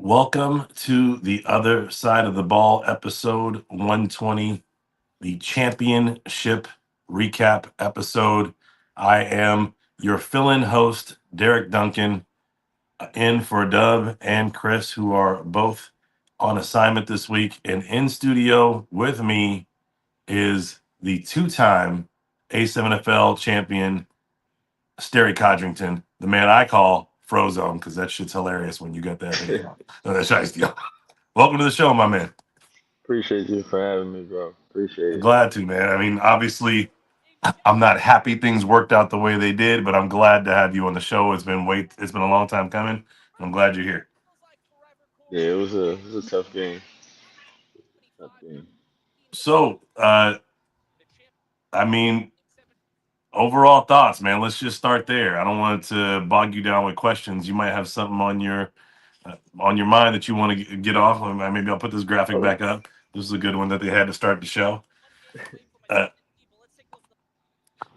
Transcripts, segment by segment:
Welcome to the other side of the ball, episode 120, the championship recap episode. I am your fill-in host, Derek Duncan, in for Dub and Chris, who are both on assignment this week. And in studio with me is the two-time A7FL champion, Sterry Codrington, the man I call Frozone, because that shit's hilarious when you got that. No, that's shiesty. Welcome to the show, my man. Appreciate you for having me, bro. Appreciate it. Glad to, man. I mean, obviously, I'm not happy things worked out the way they did, but I'm glad to have you on the show. It's been a long time coming. I'm glad you're here. Yeah, it was a tough game. Tough game. So, I mean, overall thoughts, man. Let's just start there. I don't want to bog you down with questions. You might have something on your mind that you want to get off. Maybe I'll put this graphic Oh, back up. This is a good one that they had to start the show. Uh,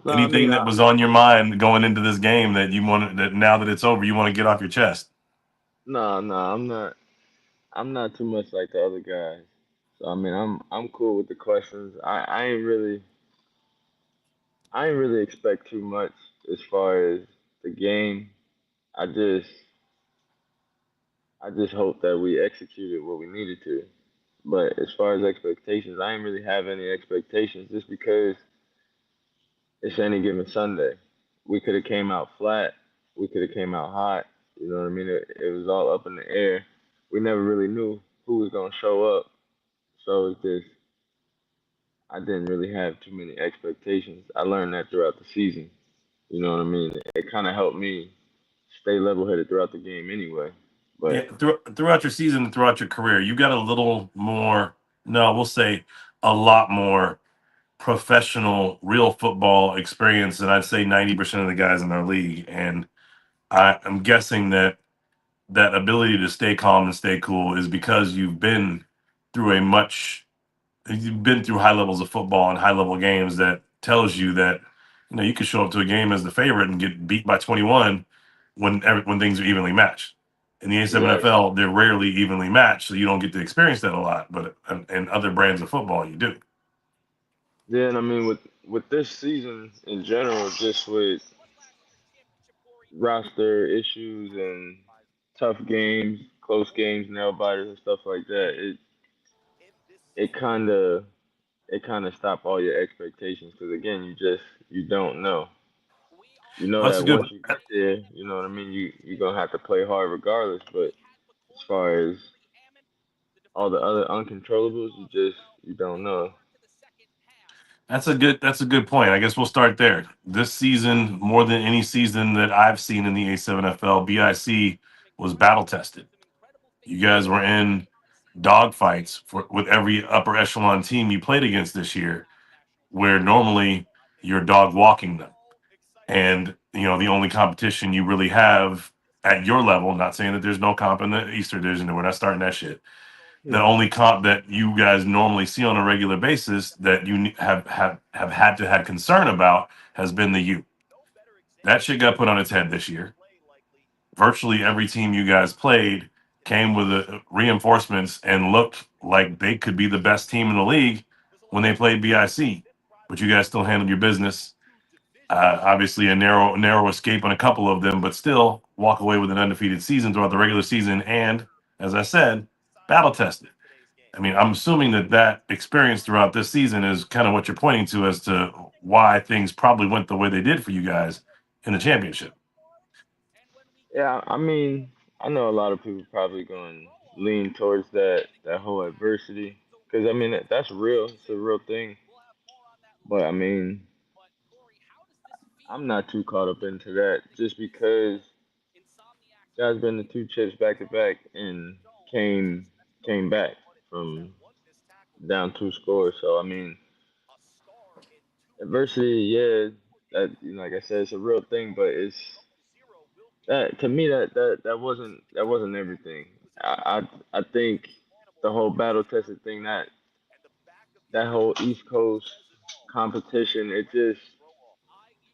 no, I Anything mean, that was on your mind going into this game that you want that now that it's over, you want to get off your chest? no, I'm not. I'm not too much like the other guys. So I mean, I'm cool with the questions. I ain't really expect too much as far as the game. I just I just hope that we executed what we needed to. But as far as expectations, I ain't really have any expectations just because it's any given Sunday. We could have came out flat. We could have came out hot. You know what I mean? It was all up in the air. We never really knew who was gonna show up. So it's just I didn't really have too many expectations. I learned that throughout the season. You know what I mean? It kind of helped me stay level headed throughout the game anyway. Yeah, But throughout your season and throughout your career, you got a little more. No, we'll say a lot more professional, real football experience than I'd say 90% of the guys in our league. And I'm guessing that ability to stay calm and stay cool is because through a much you've been through high levels of football and high level games that tells you that you could show up to a game as the favorite and get beat by 21 when things are evenly matched. In the yeah, A7FL, they're rarely evenly matched, so you don't get to experience that a lot. But in other brands of football, you do. yeah, and I mean with this season in general, just with roster issues and tough games, close games, nail biters and stuff like that, it kind of it kind of stop all your expectations because again, you don't know. You know That's a that good. once you get there, you know what I mean. You're gonna have to play hard regardless. But as far as all the other uncontrollables, you don't know. That's a good point. I guess we'll start there. This season, more than any season that I've seen in the A7FL, BIC was battle tested. You guys were in dogfights with every upper echelon team you played against this year, where normally you're dog walking them. And the only competition you really have at your level, not saying that there's no comp in the Eastern Division, we're not starting that shit. The Hmm. only comp that you guys normally see on a regular basis that you have had to have concern about has been the U. That shit got put on its head this year. Virtually every team you guys played came with reinforcements and looked like they could be the best team in the league when they played BIC. But you guys still handled your business. Obviously, a narrow escape on a couple of them, but still walk away with an undefeated season throughout the regular season. And as I said, battle tested. I mean, I'm assuming that experience throughout this season is kind of what you're pointing to as to why things probably went the way they did for you guys in the championship. Yeah, I mean, I know a lot of people probably going to lean towards that whole adversity because I mean that's real. It's a real thing. But I mean, I'm not too caught up into that just because guys been the two chips back to back and came came back from down two scores. So I mean, adversity, yeah, that like I said, it's a real thing. But it's that to me that wasn't everything. I think the whole battle tested thing that whole East Coast competition. It just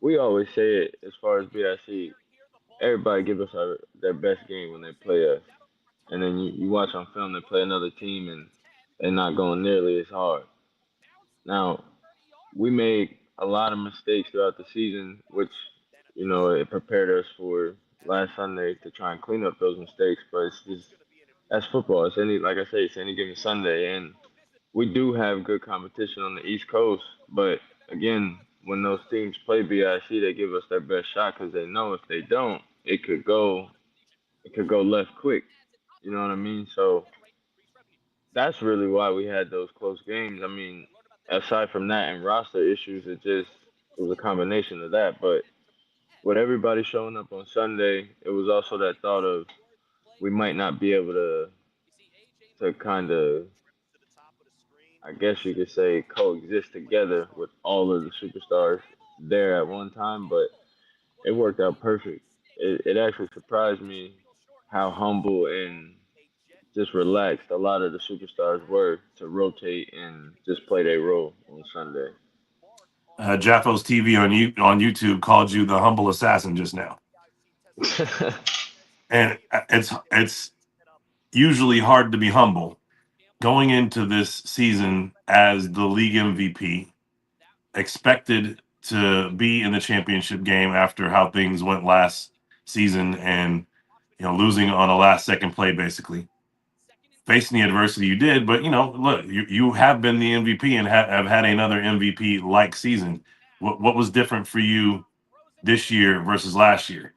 we always say it as far as BIC. Everybody give us their best game when they play us. and then you watch on film they play another team and they're not going nearly as hard. Now we made a lot of mistakes throughout the season, which it prepared us for last Sunday to try and clean up those mistakes. But it's just that's football. It's any like I say, it's any given Sunday, and we do have good competition on the East Coast. But again, when those teams play BIC, they give us their best shot because they know if they don't, it could go left quick. You know what I mean? So that's really why we had those close games. I mean, aside from that and roster issues, it was a combination of that. But with everybody showing up on Sunday, it was also that thought of we might not be able to kind of, I guess you could say, coexist together with all of the superstars there at one time. But it worked out perfect. It actually surprised me how humble and just relaxed a lot of the superstars were to rotate and just play their role on Sunday. Jaffo's TV on YouTube called you the humble assassin just now, and it's usually hard to be humble going into this season as the league MVP, expected to be in the championship game after how things went last season, and losing on a last second play basically. Facing the adversity you did, but look, you have been the MVP and have had another MVP like season. What was different for you this year versus last year?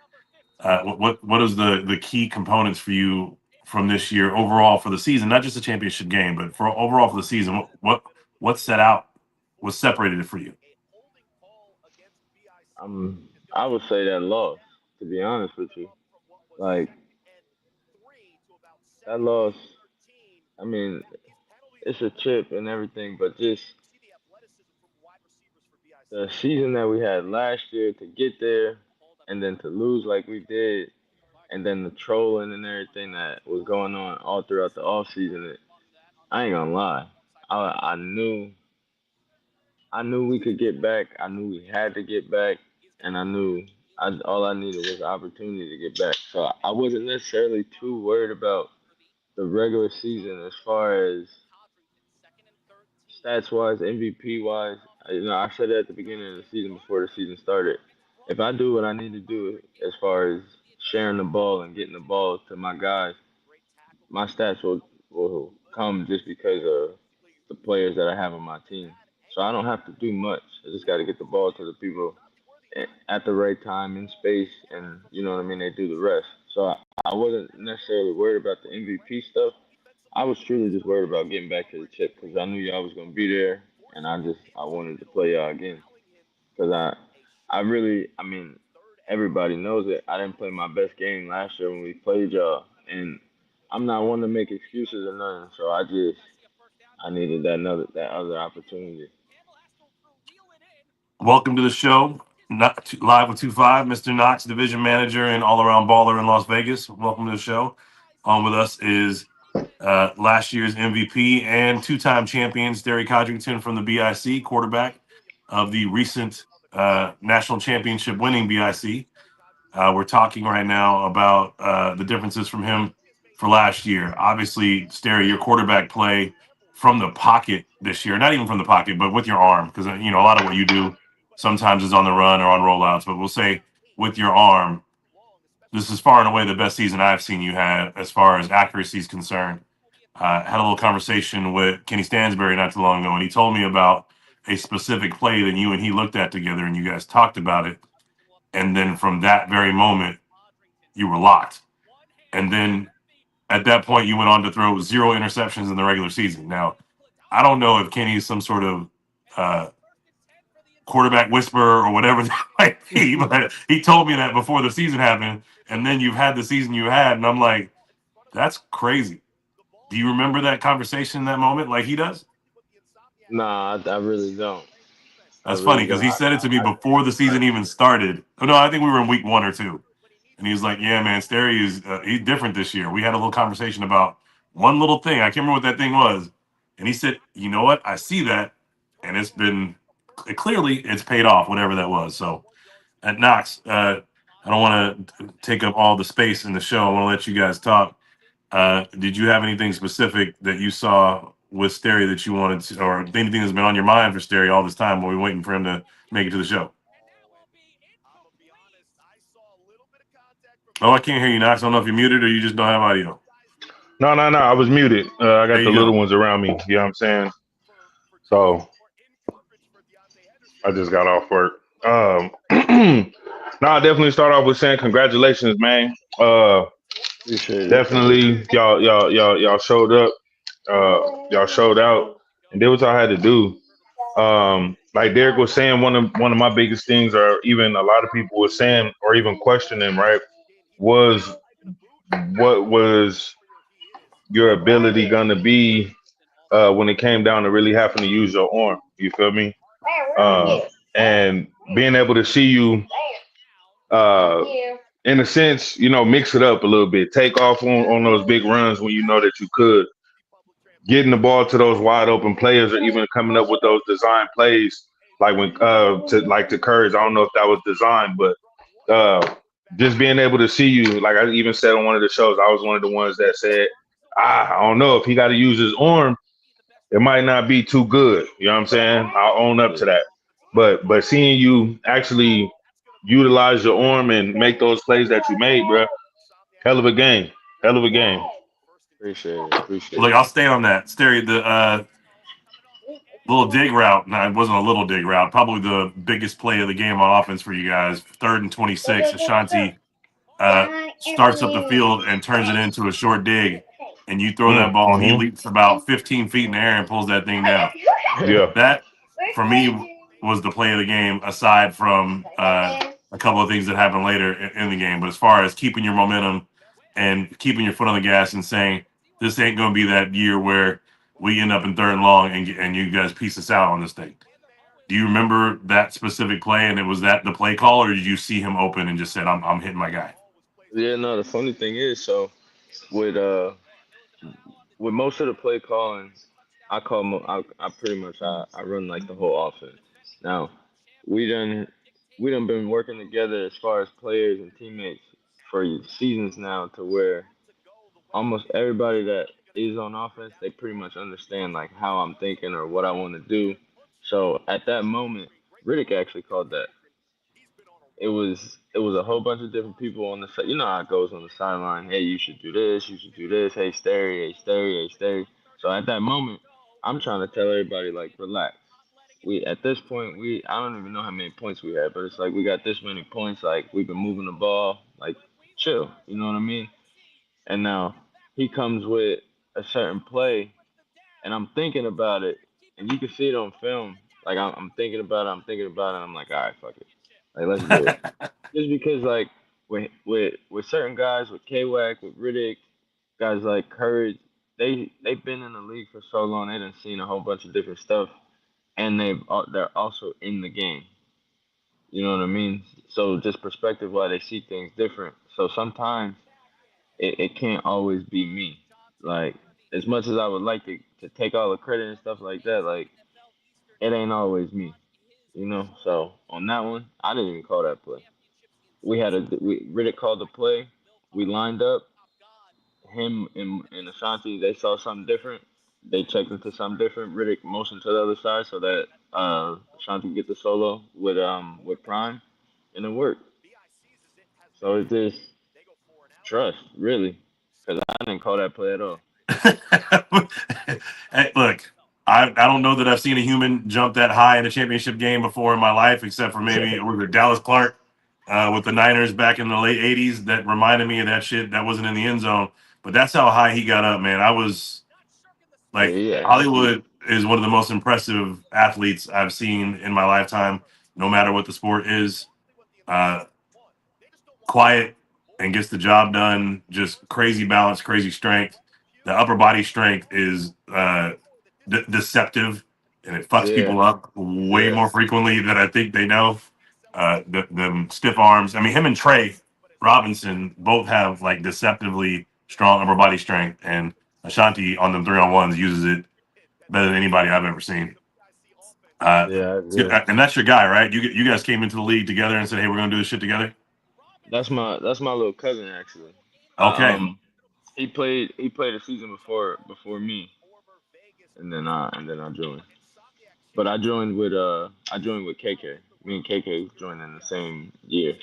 What is the key components for you from this year overall for the season, not just the championship game, but for overall for the season? What set out, what separated it for you? I would say that loss, to be honest with you. Like that loss, I mean, it's a chip and everything, but just the season that we had last year to get there and then to lose like we did, and then the trolling and everything that was going on all throughout the off season. I ain't gonna lie, I knew we could get back. I knew we had to get back, and I knew all I needed was the opportunity to get back. So I wasn't necessarily too worried about the regular season as far as stats wise, MVP wise. I said it at the beginning of the season before the season started. If I do what I need to do as far as sharing the ball and getting the ball to my guys, my stats will come just because of the players that I have on my team. So I don't have to do much. I just got to get the ball to the people at the right time in space, and you know what I mean. They do the rest. So I wasn't necessarily worried about the MVP stuff. I was truly just worried about getting back to the chip because I knew y'all was gonna be there, and I wanted to play y'all again because I really I mean everybody knows it. I didn't play my best game last year when we played y'all, and I'm not one to make excuses or nothing. So I needed that other opportunity. Welcome to the show. Not live with 25, Mr. Knox, division manager and all around baller in Las Vegas. Welcome to the show. On with us is last year's MVP and two-time champion Sterry Codrington from the BIC, quarterback of the recent national championship winning BIC. We're talking right now about the differences from him for last year. Obviously, Sterry, your quarterback play from the pocket this year, not even from the pocket, but with your arm, because a lot of what you do sometimes is on the run or on rollouts. But we'll say with your arm, this is far and away the best season I've seen you have as far as accuracy is concerned. Had a little conversation with Kenny Stansbury not too long ago, and he told me about a specific play that you and he looked at together, and you guys talked about it. And then from that very moment, you were locked. And then at that point, you went on to throw zero interceptions in the regular season. Now, I don't know if Kenny's some sort of uh, quarterback whisperer or whatever that might be, but he told me that before the season happened. And then you've had the season you had, and I'm like, that's crazy. Do you remember that conversation in that moment like he does? Nah, I really don't. I That's funny really because don't. he said it to me before the season even started. Oh, no, I think we were in week 1 or 2. And he was like, "Yeah, man, Sterry is he's different this year." We had a little conversation about one little thing. I can't remember what that thing was, and he said, "You know what? I see that, and it's been clearly it's paid off, whatever that was." So, at Knox, I don't want to take up all the space in the show. I want to let you guys talk. Did you have anything specific that you saw with Sterry that you wanted to, or anything that's been on your mind for Sterry all this time while we're waiting for him to make it to the show? Oh, I can't hear you, Knox. I don't know if you're muted or you just don't have audio. No, no, no. I was muted. I There got the you little go. ones around me. You know what I'm saying? So I just got off work. No, I definitely start off with saying congratulations, man. Appreciate it. Definitely, y'all showed up. Y'all showed out and did what y'all had to do. Like Derek was saying, one of my biggest things, or even a lot of people were saying, or even questioning, right, was what was your ability gonna be when it came down to really having to use your arm. You feel me? Uh, and being able to see you, uh, in a sense, mix it up a little bit, take off on those big runs when you know that you could, getting the ball to those wide open players, or even coming up with those design plays, like when to Courage. I don't know if that was designed, but just being able to see you, like I even said on one of the shows, I was one of the ones that said, I don't know if he got to use his arm, it might not be too good. You know what I'm saying? I'll own up Yeah, to that. But seeing you actually utilize your arm and make those plays that you made, bro, hell of a game. Hell of a game. appreciate it. Appreciate Look, it. I'll stay on that. Sterry, the little dig route. No, it wasn't a little dig route. Probably the biggest play of the game on offense for you guys. 3rd and 26. Ashanti starts up the field and turns it into a short dig, and you throw that ball. He Mm-hmm. leaps about 15 feet in the air and pulls that thing down. Yeah. That, for me, was the play of the game, aside from a couple of things that happened later in the game. But as far as keeping your momentum and keeping your foot on the gas and saying, this ain't going to be that year where we end up in 3rd and long and you guys piece us out on this thing. Do you remember that specific play, and it was that the play call, or did you see him open and just said, I'm hitting my guy? Yeah, no. The funny thing is, so with uh with most of the play calling, I pretty much I run like the whole offense. Now, we done we done been working together as far as players and teammates for seasons now, to where almost everybody that is on offense, they pretty much understand like how I'm thinking or what I want to do. So at that moment, Riddick actually called that. It was a whole bunch of different people on the side. You know how it goes on the sideline. Hey, you should do this. You should do this. Hey, Sterry. Hey, Sterry. Hey, Sterry. So at that moment, I'm trying to tell everybody like, relax. We at this point, we I don't even know how many points we had, but it's like we got this many points. Like we've been moving the ball. Like chill. You know what I mean? And now he comes with a certain play, and I'm thinking about it, and you can see it on film. Like I'm thinking about it. I'm thinking about it. I'm like, all right, fuck it. Like let's do it. Just because like with certain guys, with K-Wack, with Riddick, guys like Courage, they've been in the league for so long. They done seen a whole bunch of different stuff, and they're also in the game. You know what I mean? So just perspective why they see things different. So sometimes it can't always be me. Like as much as I would like to take all the credit and stuff like that, like it ain't always me. You know? So on that one, I didn't even call that play. Riddick called the play. We lined up. Him and Ashanti, they saw something different. They checked into something different. Riddick motioned to the other side so that Ashanti could get the solo with Prime, and it worked. So it's just trust, really, because I didn't call that play at all. Hey, look, I don't know that I've seen a human jump that high in a championship game before in my life, except for maybe it was Dallas Clark with the Niners back in the late '80s. That reminded me of that shit that wasn't in the end zone. But that's how high he got up, man. I was Yeah, like, yeah, he, Hollywood is one of the most impressive athletes I've seen in my lifetime, no matter what the sport is. Uh, Quiet and gets the job done. Just crazy balance, crazy strength. The upper body strength is deceptive, and it fucks yeah, people up way yeah, more frequently than I think they know. The stiff arms. I mean, him and Trey Robinson both have like deceptively strong upper body strength, and Ashanti on them 3-on-1s uses it better than anybody I've ever seen. Uh, yeah. I agree. and that's your guy, right? You guys came into the league together and said, "Hey, we're gonna do this shit together." That's my little cousin actually. Okay. Um, He played a season before me, and then I joined. But I joined with KK. Me and KK joined in the same year.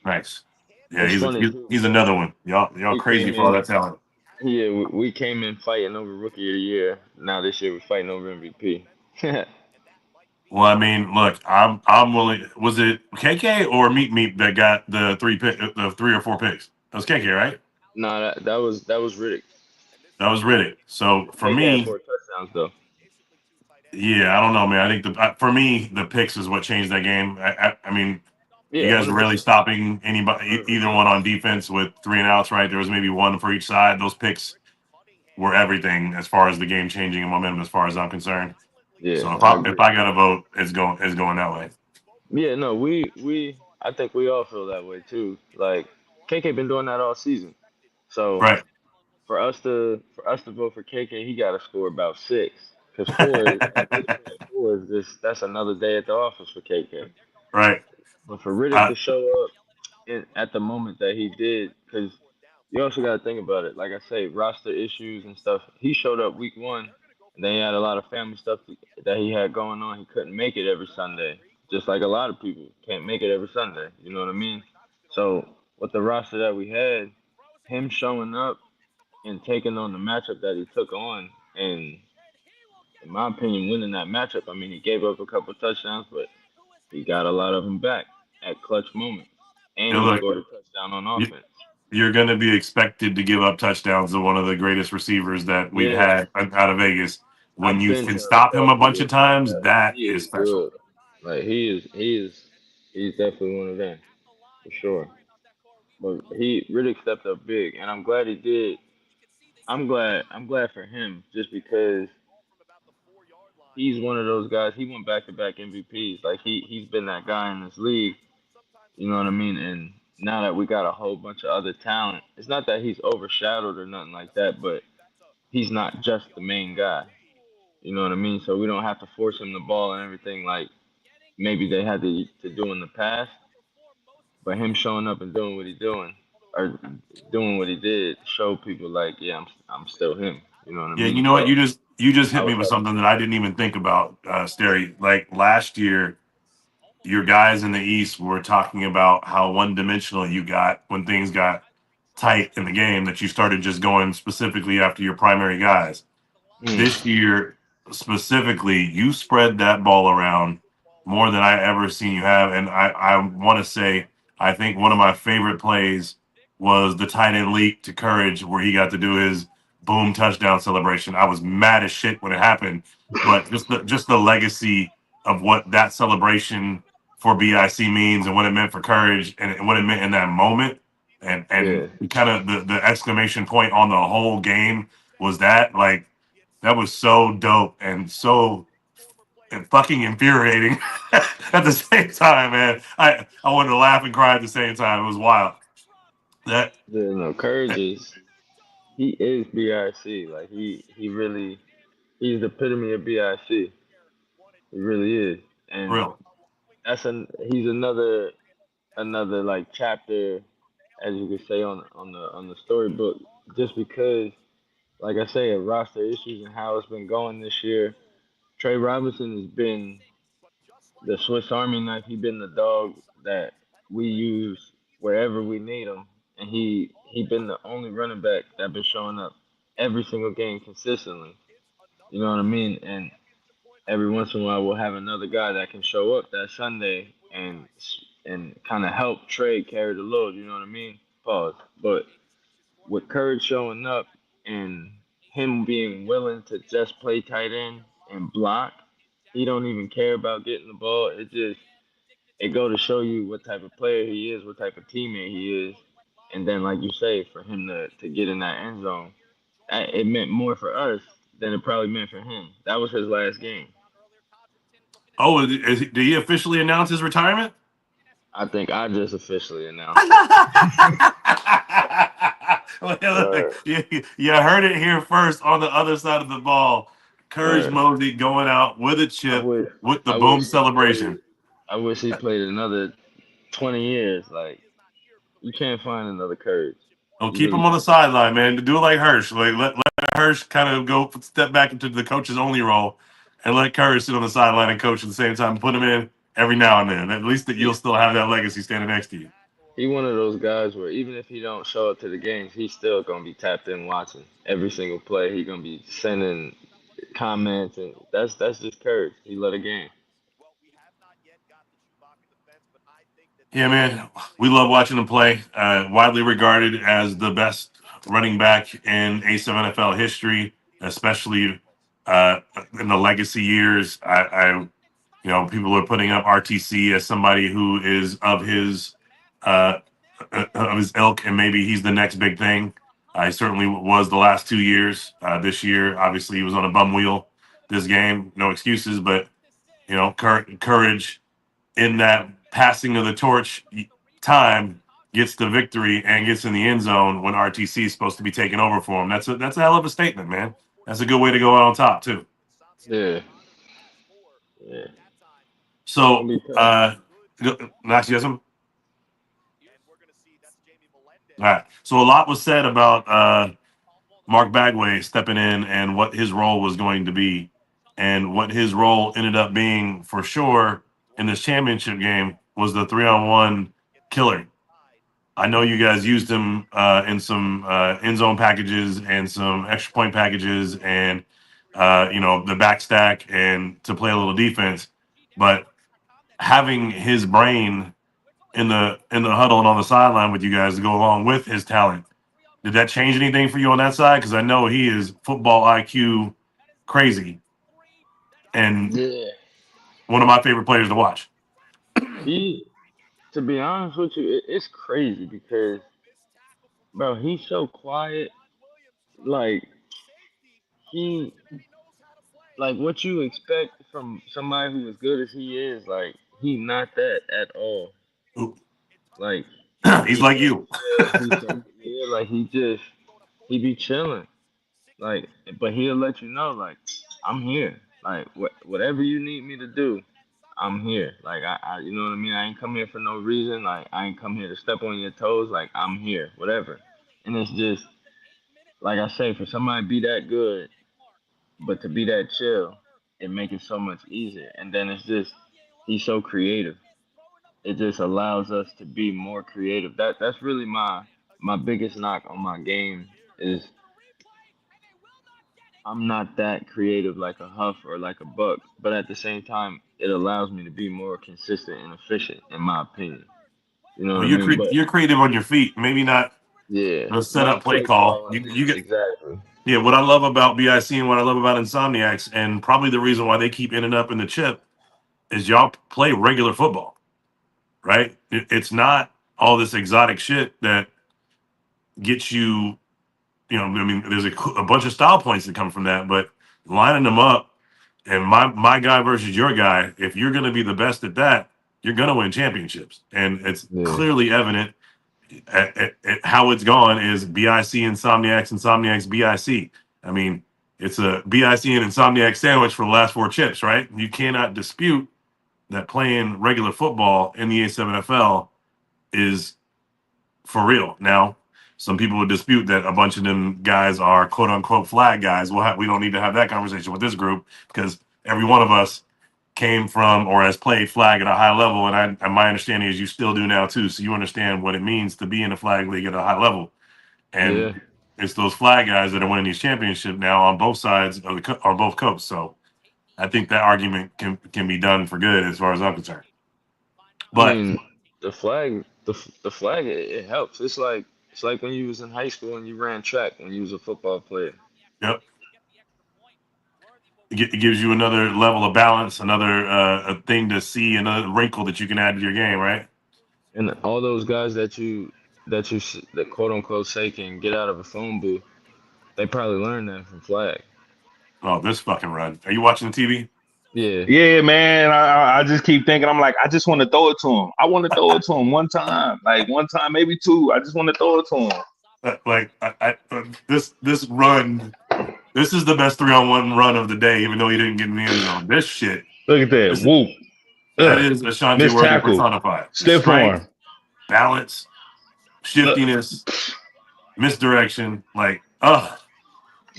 Nice. Yeah, It's he's funny too he's because another one. Y'all we crazy came for all in. that talent. Yeah, we came in fighting over rookie of the year. Now this year we're fighting over MVP. Well, I mean, look, I'm willing. Was it KK or Meat Meat that got the 3 or 4 picks? That was KK, right? Nah, that was Riddick. That was Riddick. So for KK had me, 4 touchdowns though. yeah, I don't know, man. I think for me the picks is what changed that game. I mean, you Yeah, guys were really 100%. stopping anybody, 100%. either one on defense with 3 and outs, right? There was maybe one for each side. Those picks were everything as far as the game changing and momentum, as far as I'm concerned. Yeah, So I if agree. I got to vote, it's going that way. Yeah, no, we I think we all feel that way too. Like KK been doing that all season. So Right. for us to vote for KK, he got to score about 6. Cause 4 at this point, 4 is just that's another day at the office for KK. Right. But for Riddick I, to show up at the moment that he did, because you also got to think about it. Like I say, roster issues and stuff. He showed up week 1, and then he had a lot of family stuff that he had going on. He couldn't make it every Sunday, just like a lot of people can't make it every Sunday. You know what I mean? So with the roster that we had, him showing up and taking on the matchup that he took on, and in my opinion, winning that matchup. I mean, he gave up a couple touchdowns, but he got a lot of them back at clutch moments, and he look, scored a touchdown on you, offense. you're going to be expected to give up touchdowns to one of the greatest receivers that we've Yeah, had out of Vegas. When I've you been can trying to stop him tell a bunch people of about times, that. that He is is special. good. Like he's definitely one of them for sure. But Riddick stepped up big, and I'm glad he did. I'm glad for him just because he's one of those guys. He went back-to-back MVPs. Like he's been that guy in this league. You know what I mean? And now that we got a whole bunch of other talent, it's not that he's overshadowed or nothing like that, but he's not just the main guy. You know what I mean? So we don't have to force him the ball and everything like maybe they had to do in the past. But him showing up and doing what he's doing or doing what he did show people like, yeah, I'm still him. You know what I Yeah, you mean? know what? So You just I hit me was with happy something for that him. I didn't even think about, Sterry. Like last year, your guys in the East were talking about how one dimensional you got when things got tight in the game, that you started just going specifically after your primary guys. This Mm, year, specifically, you spread that ball around more than I ever seen you have. And I want to say, I think one of my favorite plays was the tight end leap to Courage, where he got to do his boom touchdown celebration. I was mad as shit when it happened, but just the legacy of what that celebration for BIC means and what it meant for Courage and what it meant in that moment, and yeah, kind of the exclamation point on the whole game was that, like, that was so dope and so fucking infuriating at the same time, man. I wanted to laugh and cry at the same time. It was wild. That yeah. No, Courage he is BIC. Like he's the epitome of BIC. He really is, and real. he's another like chapter, as you could say on the storybook. Just because, like I say, of roster issues and how it's been going this year, Trey Robinson has been the Swiss Army knife. He's been the dog that we use wherever we need him, and he been the only running back that been showing up every single game consistently. You know what I mean? And every once in a while we'll have another guy that can show up that Sunday and kind of help Trey carry the load. You know what I mean? Pause. But with Courage showing up and him being willing to just play tight end and block, he don't even care about getting the ball. It go to show you what type of player he is, what type of teammate he is, and then like you say, for him to get in that end zone, it meant more for us than it probably meant for him. That was his last game. Oh, did he officially announce his retirement? I think I just officially announced it. Well, look, Word, you heard it here first on the other side of the ball. Courage word. Mosey going out with a I chip wish with the I boom wish he played. celebration. I wish he played another 20 years. Like you can't find another Courage. Oh, You keep really him on the can't. sideline, man. Do it like Hirsch. Like let Hirsch kind of go step back into the coach's only role, and let Curry sit on the sideline and coach at the same time. Put him in every now and then. At least that you'll still have that legacy standing next to you. He one of those guys where even if he don't show up to the games, he's still gonna be tapped in watching every single play. He gonna be sending comments, and that's just Curry. He love the game. Yeah, man, we love watching him play. Widely regarded as the best running back in A7 NFL history, especially uh, in the legacy years. People are putting up RTC as somebody who is uh, of his ilk, and maybe he's the next big thing. He certainly was the last 2 years. This year, obviously, he was on a bum wheel. This game, no excuses, but courage in that passing of the torch time gets the victory and gets in the end zone when RTC is supposed to be taking over for him. That's a hell of a statement, man. That's a good way to go out on top too. Yeah, yeah. It's gonna So, be tough. Nax, yes, all right. So a lot was said about Mark Bagway stepping in and what his role was going to be, and what his role ended up being for sure in this championship game was the 3-on-1 killer. I know you guys used him in some end zone packages and some extra point packages, and the back stack and to play a little defense. But having his brain in the huddle and on the sideline with you guys to go along with his talent, did that change anything for you on that side? Because I know he is football IQ crazy and Yeah, one of my favorite players to watch. he. To be honest with you, it's crazy because bro, he's so quiet. Like he, like what you expect from somebody who as good as he is. Like he not that at all. Like He's he's like so you. chill. He's so yeah. Like he be chilling. Like, but he'll let you know, like, I'm here. Like, whatever you need me to do, I'm here. Like, you know what I mean? I ain't come here for no reason. Like, I ain't come here to step on your toes. Like, I'm here, whatever. And it's just, like I say, for somebody to be that good, but to be that chill, it make it so much easier. And then it's just, he's so creative. It just allows us to be more creative. That's really my biggest knock on my game is I'm not that creative like a Huff or like a Buck, but at the same time, it allows me to be more consistent and efficient, in my opinion. You know what Well, I mean? But you're creative on your feet. Maybe not yeah, the setup not play play call. calling. You get Exactly. Yeah. What I love about BIC and what I love about Insomniacs, and probably the reason why they keep ending up in the chip, is y'all play regular football, right? It's not all this exotic shit that gets you. I mean, there's a bunch of style points that come from that, but lining them up and my guy versus your guy, if you're going to be the best at that, you're going to win championships, and it's Yeah. clearly evident at how it's gone is BIC Insomniacs BIC. I mean, it's a BIC and Insomniac sandwich for the last four chips, right? You cannot dispute that playing regular football in the A7FL is for real. Now, some people would dispute that a bunch of them guys are quote unquote flag guys. We don't need to have that conversation with this group because every one of us came from or has played flag at a high level, and my understanding is you still do now too. So you understand what it means to be in a flag league at a high level, and Yeah. it's those flag guys that are winning these championships now on both sides of on both coasts. So I think that argument can be done for good as far as I'm concerned. I But mean, the flag it helps. It's like when you was in high school and you ran track when you was a football player. yep, it gives you another level of balance, another a thing to see, another wrinkle that you can add to your game, right? And all those guys that quote unquote say can get out of a phone booth, they probably learned that from flag. Oh, this fucking run. Are you watching the TV? Yeah. Yeah, man. I just keep thinking. I'm like, I just want to throw it to him. I want to throw it to him one time, maybe two. I just want to throw it to him. This run. This is the best 3-on-1 run of the day, even though he didn't get in the end zone. This shit. Look at that. This, Whoop. that Ugh. is Ashanti Missed Worthy tackle. personified. Stiff Strength, arm. balance, Look. shiftiness. misdirection. Like, ugh.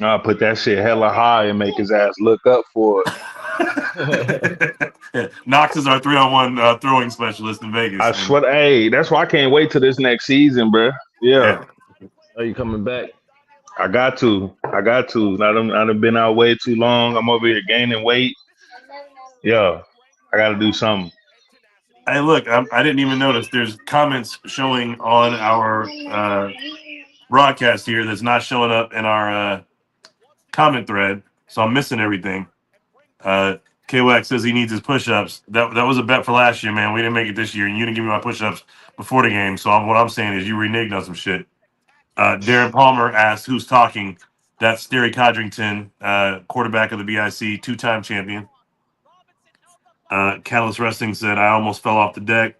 I'll put that shit hella high and make his ass look up for it. Yeah, Knox is our 3-on-1 throwing specialist in Vegas, I and swear, hey, that's why I can't wait till this next season, bro. Yeah, yeah, Are you coming back? I got to. I got to. I done been out way too long. I'm over here gaining weight. Yeah, I got to do something. hey, look, I didn't even notice. There's comments showing on our broadcast here that's not showing up in our comment thread, so I'm missing everything. Uh, KWAC says he needs his push-ups. That was a bet for last year, man. We didn't make it this year, and you didn't give me my push-ups before the game. So what I'm saying is you reneged on some shit. Darren Palmer asked, "Who's talking?" That's Sterry Codrington, quarterback of the BIC, two-time champion. Catalyst Wrestling said, "I almost fell off the deck."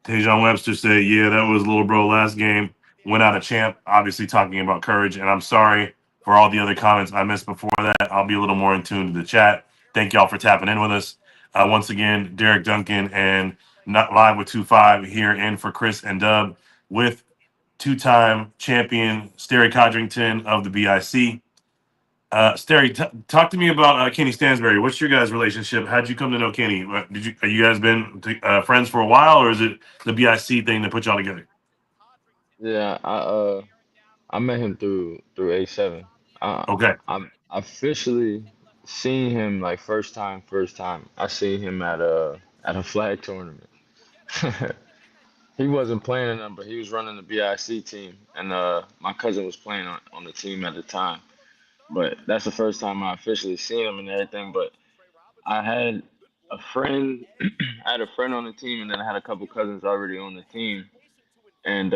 Tajon Webster said, "Yeah, that was little bro last game. Went out a champ." Obviously talking about courage, and I'm sorry for all the other comments I missed before that. I'll be a little more in tune to the chat. Thank y'all for tapping in with us. Once again, Derek Duncan and Not Live with 2-5 here in for Chris and Dub with two-time champion Sterry Codrington of the BIC. Sterry, talk to me about Kenny Stansberry. What's your guys' relationship? How'd you come to know Kenny? Are you guys been friends for a while, or is it the BIC thing that put y'all together? Yeah, I met him through A7. I Okay, I'm officially seen him like first time. I seen him at a flag tournament. He wasn't playing in them, but he was running the BIC team, and my cousin was playing on the team at the time. But that's the first time I officially seen him and everything. But I had a friend, I had a friend on the team, and then I had a couple cousins already on the team. And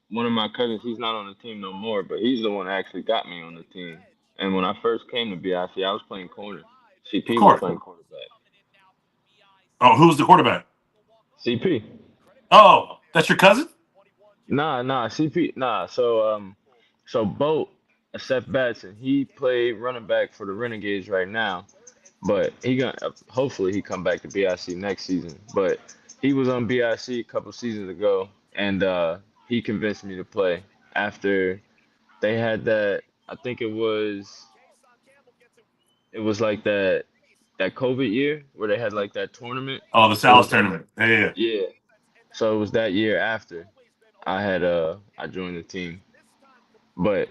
one of my cousins, he's not on the team no more, but he's the one that actually got me on the team. And when I first came to BIC, I was playing corner. of CP was course. playing quarterback. Oh, who's the quarterback? CP. Oh, that's your cousin? Nah, CP. Nah. So Boat, Seth Batson, he played running back for the Renegades right now, but he gonna hopefully he come back to BIC next season. But he was on BIC a couple seasons ago, and he convinced me to play after they had that. I think it was like that COVID year where they had like that tournament. Oh, the It was Sal's that tournament. Yeah, yeah. yeah. So it was that year after I joined the team. But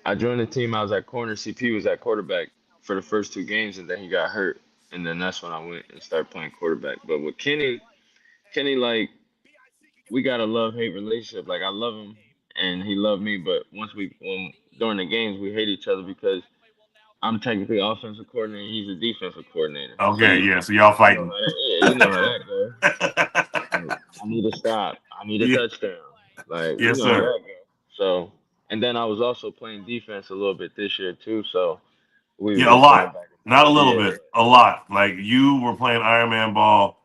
I joined the team. I was at corner. CP was at quarterback for the first two games, and then he got hurt, and then that's when I went and started playing quarterback. But with Kenny, like we got a love hate relationship. Like I love him, and he loved me. But when during the games, we hate each other because I'm technically offensive coordinator. He's a defensive coordinator. So Okay, you yeah. So y'all you know fighting? how that yeah, you know how that goes. Like, I need a stop. I need a Yeah, touchdown. Like you yes, know how sir. that goes. So and then I was also playing defense a little bit this year too. So we were Yeah, a just going lot. back and Not a forth. little Yeah. bit. A lot. Like you were playing Iron Man ball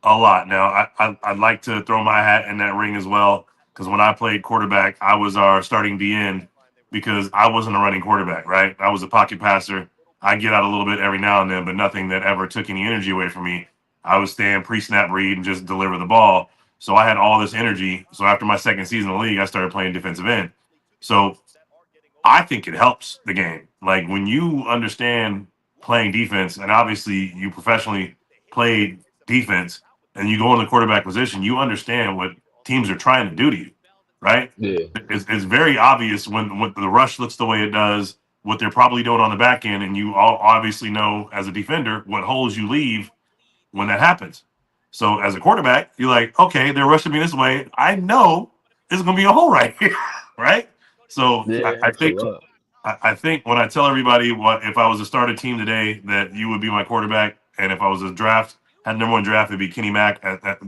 a lot. Now, I'd like to throw my hat in that ring as well because when I played quarterback, I was our starting DN because I wasn't a running quarterback, right? I was a pocket passer. I get out a little bit every now and then, but nothing that ever took any energy away from me. I would stand pre-snap read and just deliver the ball. So I had all this energy. So after my second season in the league, I started playing defensive end. So I think it helps the game. Like when you understand playing defense, and obviously you professionally played defense, and you go in the quarterback position, you understand what teams are trying to do to you, right? Yeah. It's very obvious when the rush looks the way it does, what they're probably doing on the back end, and you all obviously know as a defender what holes you leave when that happens. So as a quarterback, you're like, okay, they're rushing me this way. I know there's going to be a hole right here, right? So Yeah, I, it I helps a think lot. I think when I tell everybody what if I was to start a team today that you would be my quarterback, and if I was a draft had number one draft, it'd be Kenny Mack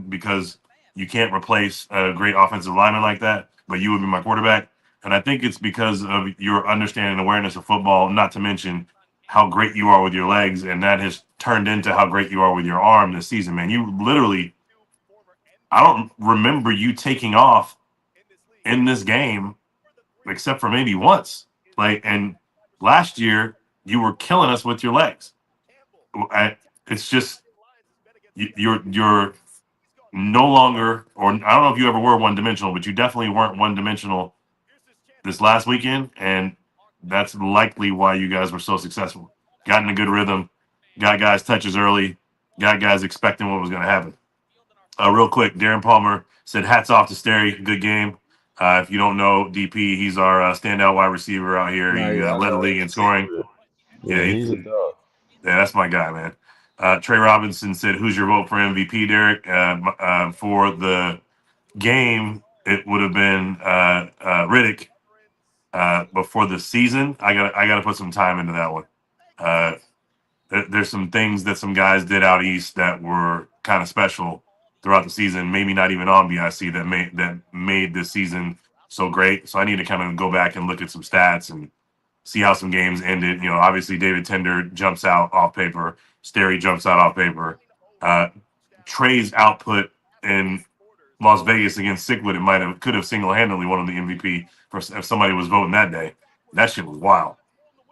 because you can't replace a great offensive lineman like that, but you would be my quarterback. And I think it's because of your understanding and awareness of football, not to mention how great you are with your legs, and that has turned into how great you are with your arm this season, man. You literally, I don't remember you taking off in this game except for maybe once. Like, and last year you were killing us with your legs. It's just you're no longer, or I don't know if you ever were one dimensional, but you definitely weren't one dimensional this last weekend, and that's likely why you guys were so successful. Got in a good rhythm, got guys touches early, got guys expecting what was going to happen. Real quick, Darren Palmer said, "Hats off to Sterry, good game." If you don't know DP, he's our standout wide receiver out here. Nah, He yeah, I led the know league him. in scoring. Yeah, Yeah, he's a dog. yeah, that's my guy, man. Trey Robinson said, "Who's your vote for MVP, Derek?" For the game, it would have been Riddick. But for the season, I got to put some time into that one. Uh, there's some things that some guys did out east that were kind of special throughout the season. Maybe not even on BIC that made this season so great. So I need to kind of go back and look at some stats and see how some games ended. Obviously David Tender jumps out off paper. Sterry jumps out off paper. Uh, Trey's output in Las Vegas against Sickwood, could have single handedly won the MVP for if somebody was voting that day. That shit was wild.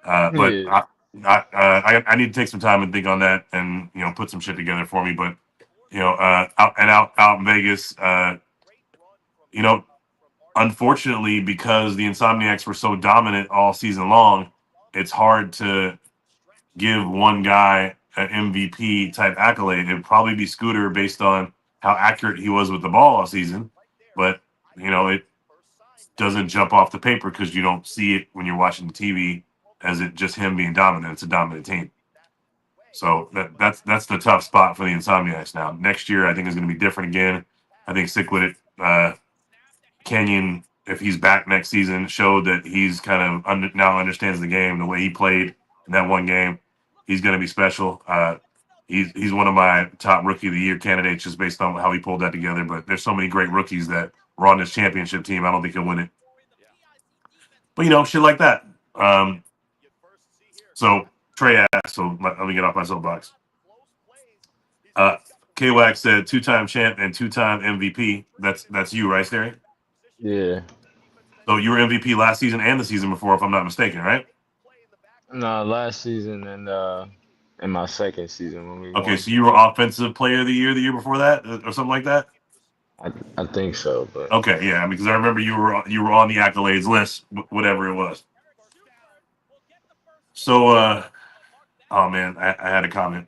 But Yeah, I need to take some time and think on that, and put some shit together for me. But out in Vegas, you know, unfortunately, because the Insomniacs were so dominant all season long, it's hard to give one guy an MVP type accolade. It'd probably be Scooter based on how accurate he was with the ball all season, but it doesn't jump off the paper because you don't see it when you're watching the TV as it just him being dominant. It's a dominant team. So that's the tough spot for the Insomniacs now. Next year, I think is going to be different again. I think stick with it. Kenyon, if he's back next season, showed that he's kind of now understands the game the way he played in that one game. He's going to be special. He's one of my top rookie of the year candidates just based on how he pulled that together. But there's so many great rookies that were on this championship team. I don't think he'll win it. But shit like that. So Trey asked. So let me get off my soapbox. Uh, K-Wax said two-time champ and two-time MVP. That's you, right, Sterry? yeah. So you were MVP last season and the season before, if I'm not mistaken, right? No, last season and in my second season when we Okay, won. so you were offensive player of the year before that, or something like that. I think so, but Okay, yeah, because I remember you were on the accolades list, whatever it was. So, oh man, I had a comment.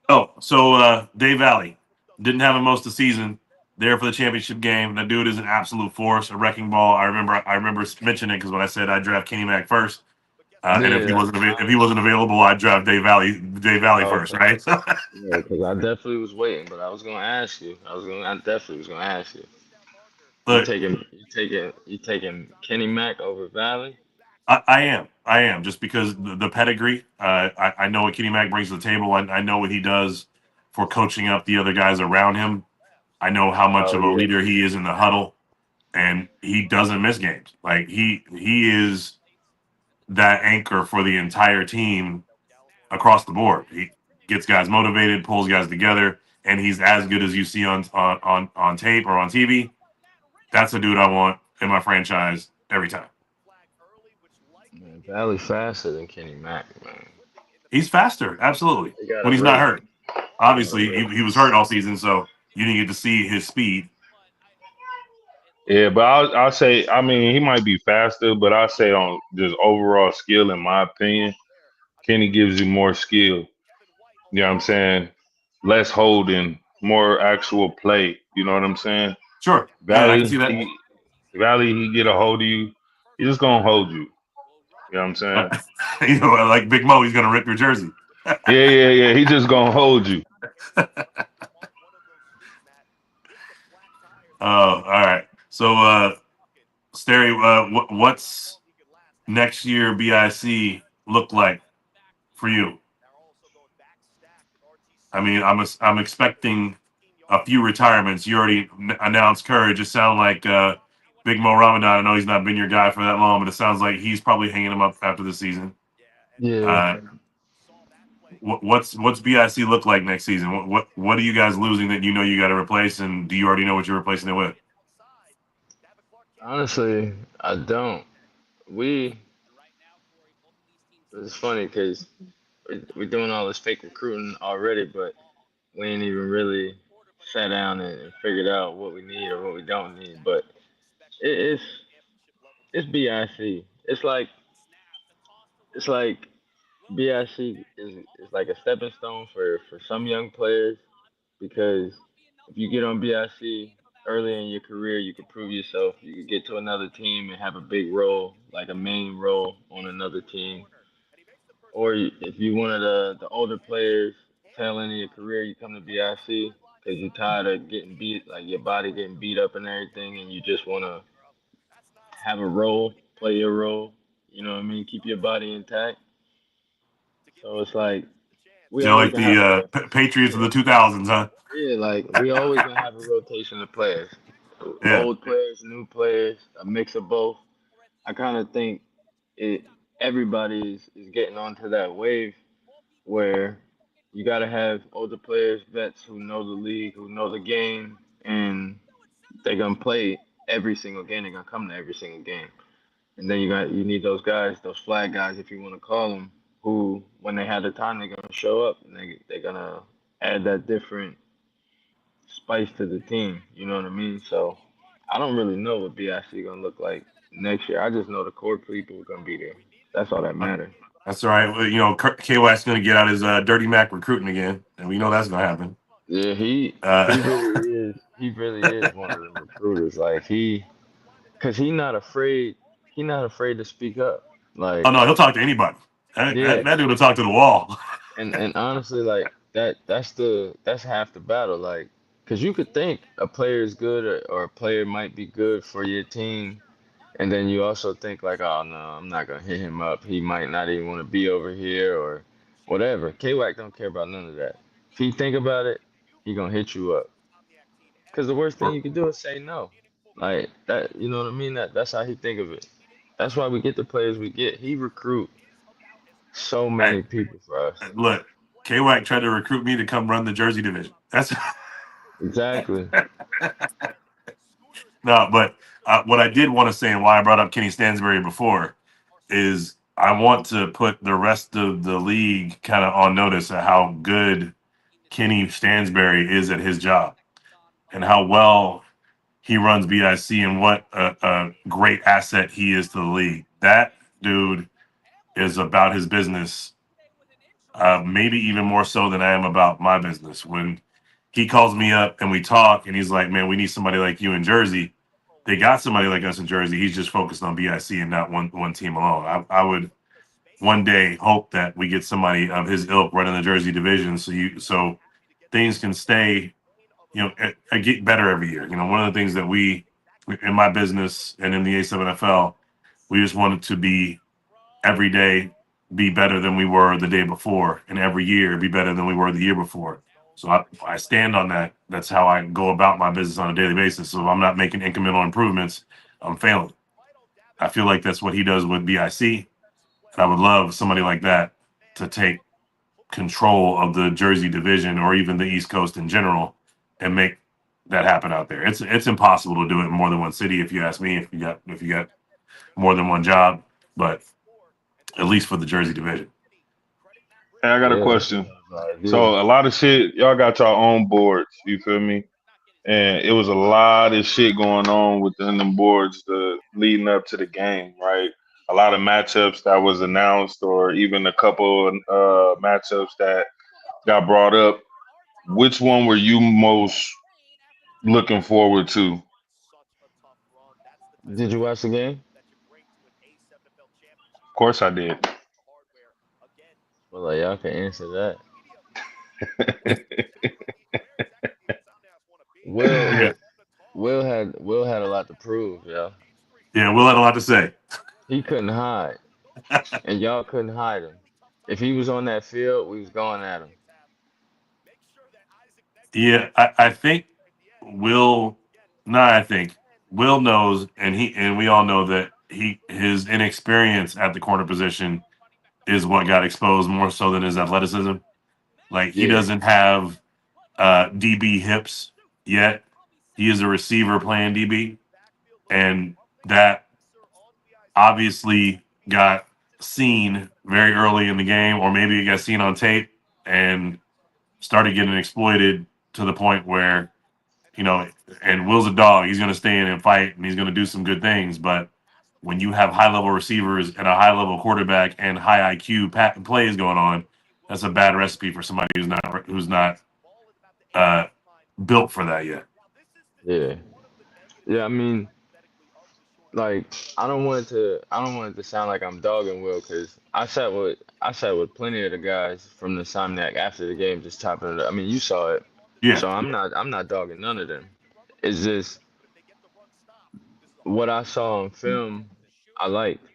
Oh, so Dave Valley didn't have him most of the season. There for the championship game. That dude is an absolute force, a wrecking ball. I remember mentioning it because when I said I draft Kenny Mack first, and if he yeah. wasn't available, I'd draft Dave Valley first, Okay. right? Yeah, because I definitely was waiting, but I was gonna ask you. I definitely was gonna ask you. You Look, taking, you taking Kenny Mack over Valley? I am just because the pedigree. I know what Kenny Mack brings to the table. I know what he does for coaching up the other guys around him. I know how much Oh of a yeah. leader he is in the huddle, and he doesn't miss games. Like he is that anchor for the entire team across the board. He gets guys motivated, pulls guys together, and he's as good as you see on tape or on TV. That's a dude I want in my franchise every time. Man, Valley faster than Kenny Mack, man. He's faster, absolutely, They got when a he's not race. hurt. They got a Obviously, race. he was hurt all season, so you didn't get to see his speed. Yeah, but I'll say, I mean, he might be faster, but I'll say on just overall skill, in my opinion, Kenny gives you more skill. You know what I'm saying? Less holding, more actual play. You know what I'm saying? Sure, I can Valley, see that. he get a hold of you. He just gonna hold you. You know what I'm saying? Like Big Mo, he's gonna rip your jersey. Yeah. He just gonna hold you. Oh, all right. So, Sterry, what's next year BIC look like for you? I mean, I'm expecting a few retirements. You already announced Courage. It sounds like Big Mo Ramadan. I know he's not been your guy for that long, but it sounds like he's probably hanging him up after the season. Yeah. Uh, what's BIC look like next season? What are you guys losing that you got to replace, and do you already know what you're replacing it with? Honestly, I don't. We. It's funny because we're doing all this fake recruiting already, but we ain't even really sat down and figured out what we need or what we don't need. But it's it's BIC. It's like BIC is like a stepping stone for some young players because if you get on BIC early in your career, you could prove yourself. You could get to another team and have a big role, like a main role on another team. Or if you one of the older players, tail end of your career, you come to BIC because you're tired of getting beat, like your body getting beat up and everything, and you just want to have a role, play your role. You know what I mean? Keep your body intact. So it's like we So always like gonna the have Patriots of yeah, the 2000s, huh? yeah, like we always gonna have a rotation of players, Yeah. old players, new players, a mix of both. I kind of think it everybody is getting onto that wave where you got to have older players, vets who know the league, who know the game, and they're gonna play every single game. They're gonna come to every single game. And then you need those guys, those flag guys, if you want to call them, who when they have the time, they're gonna show up and they're gonna add that different spice to the team. You know what I mean? So I don't really know what BIC gonna look like next year. I just know the core people are gonna be there. That's all that matters. That's all right. Well, you know, KY's going to get out his Dirty Mac recruiting again, and we know that's going to happen. Yeah, he Uh, really is. He really is one of them recruiters. Like cause he not afraid to speak up. oh Like no, he'll talk to anybody. yeah, That dude will talk to the wall. and honestly, like that's half the battle. Like, cause you could think a player is good or a player might be good for your team, and then you also think like, oh no, I'm not gonna hit him up. He might not even want to be over here or whatever. K-Wack don't care about none of that. If he think about it, he gonna hit you up. Cause the worst thing you can do is say no. Like that, you know what I mean? That's how he think of it. That's why we get the players we get. He recruit so Hey, many people for us. look, KY tried to recruit me to come run the Jersey division. That's Exactly. no, but what I did want to say and why I brought up Kenny Stansbury before is I want to put the rest of the league kind of on notice of how good Kenny Stansbury is at his job and how well he runs BIC and what a great asset he is to the league. That dude is about his business, maybe even more so than I am about my business. When he calls me up and we talk, and he's like, "Man, we need somebody like you in Jersey." They got somebody like us in Jersey. He's just focused on BIC and not one team alone. I would one day hope that we get somebody of his ilk running the Jersey division, so things can stay, you know, get better every year. You know, one of the things that we in my business and in the A7FL, we just wanted to be every day be better than we were the day before, and every year be better than we were the year before. So I stand on that. That's how I go about my business on a daily basis. So if I'm not making incremental improvements, I'm failing. I feel like that's what he does with BIC. And I would love somebody like that to take control of the Jersey division or even the East Coast in general and make that happen out there. It's impossible to do it in more than one city if you ask me, if you got more than one job, but at least for the Jersey division. Hey, I got a Yeah, that's question. the idea. So a lot of shit, y'all got your own boards. You feel me? And it was a lot of shit going on within them boards leading up to the game, right? A lot of matchups that was announced, or even a couple matchups that got brought up. Which one were you most looking forward to? Of Did you watch the game? course, I did. Well, like y'all can answer that. Will Yeah, Will had a lot to prove, yo. yeah, Will had a lot to say. He couldn't hide, and y'all couldn't hide him. If he was on that field, we was going at him. Yeah, I think Will. No, I think Will knows, and we all know that his inexperience at the corner position is what got exposed more so than his athleticism. Like he Yeah, doesn't have DB hips yet. He is a receiver playing DB, and that obviously got seen very early in the game, or maybe it got seen on tape and started getting exploited to the point where, you know, and Will's a dog. He's going to stay in and fight, and he's going to do some good things. But when you have high level receivers and a high level quarterback and high IQ plays going on, that's a bad recipe for somebody who's not uh, built for that yet. Yeah, yeah. I mean, like I don't want it to sound like I'm dogging Will because I sat with plenty of the guys from the Somniac after the game just chopping it up. I mean, you saw it, Yeah, so I'm not dogging none of them. It's just what I saw on film. I liked.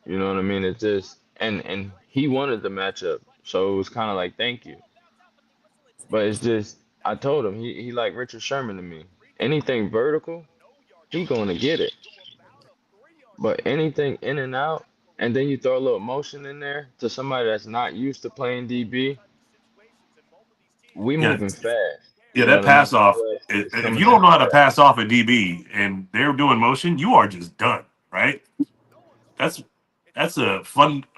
You know what I mean? It's just and he wanted the matchup, so it was kind of like thank you. But it's just I told him he like Richard Sherman to me. Anything vertical, he going to get it. But anything in and out, and then you throw a little motion in there to somebody that's not used to playing DB, we yeah, moving fast. You yeah. know That what I mean? pass off. The is If you coming don't at know you how to fast. pass off a DB and they're doing motion, you are just done, right? That's that's a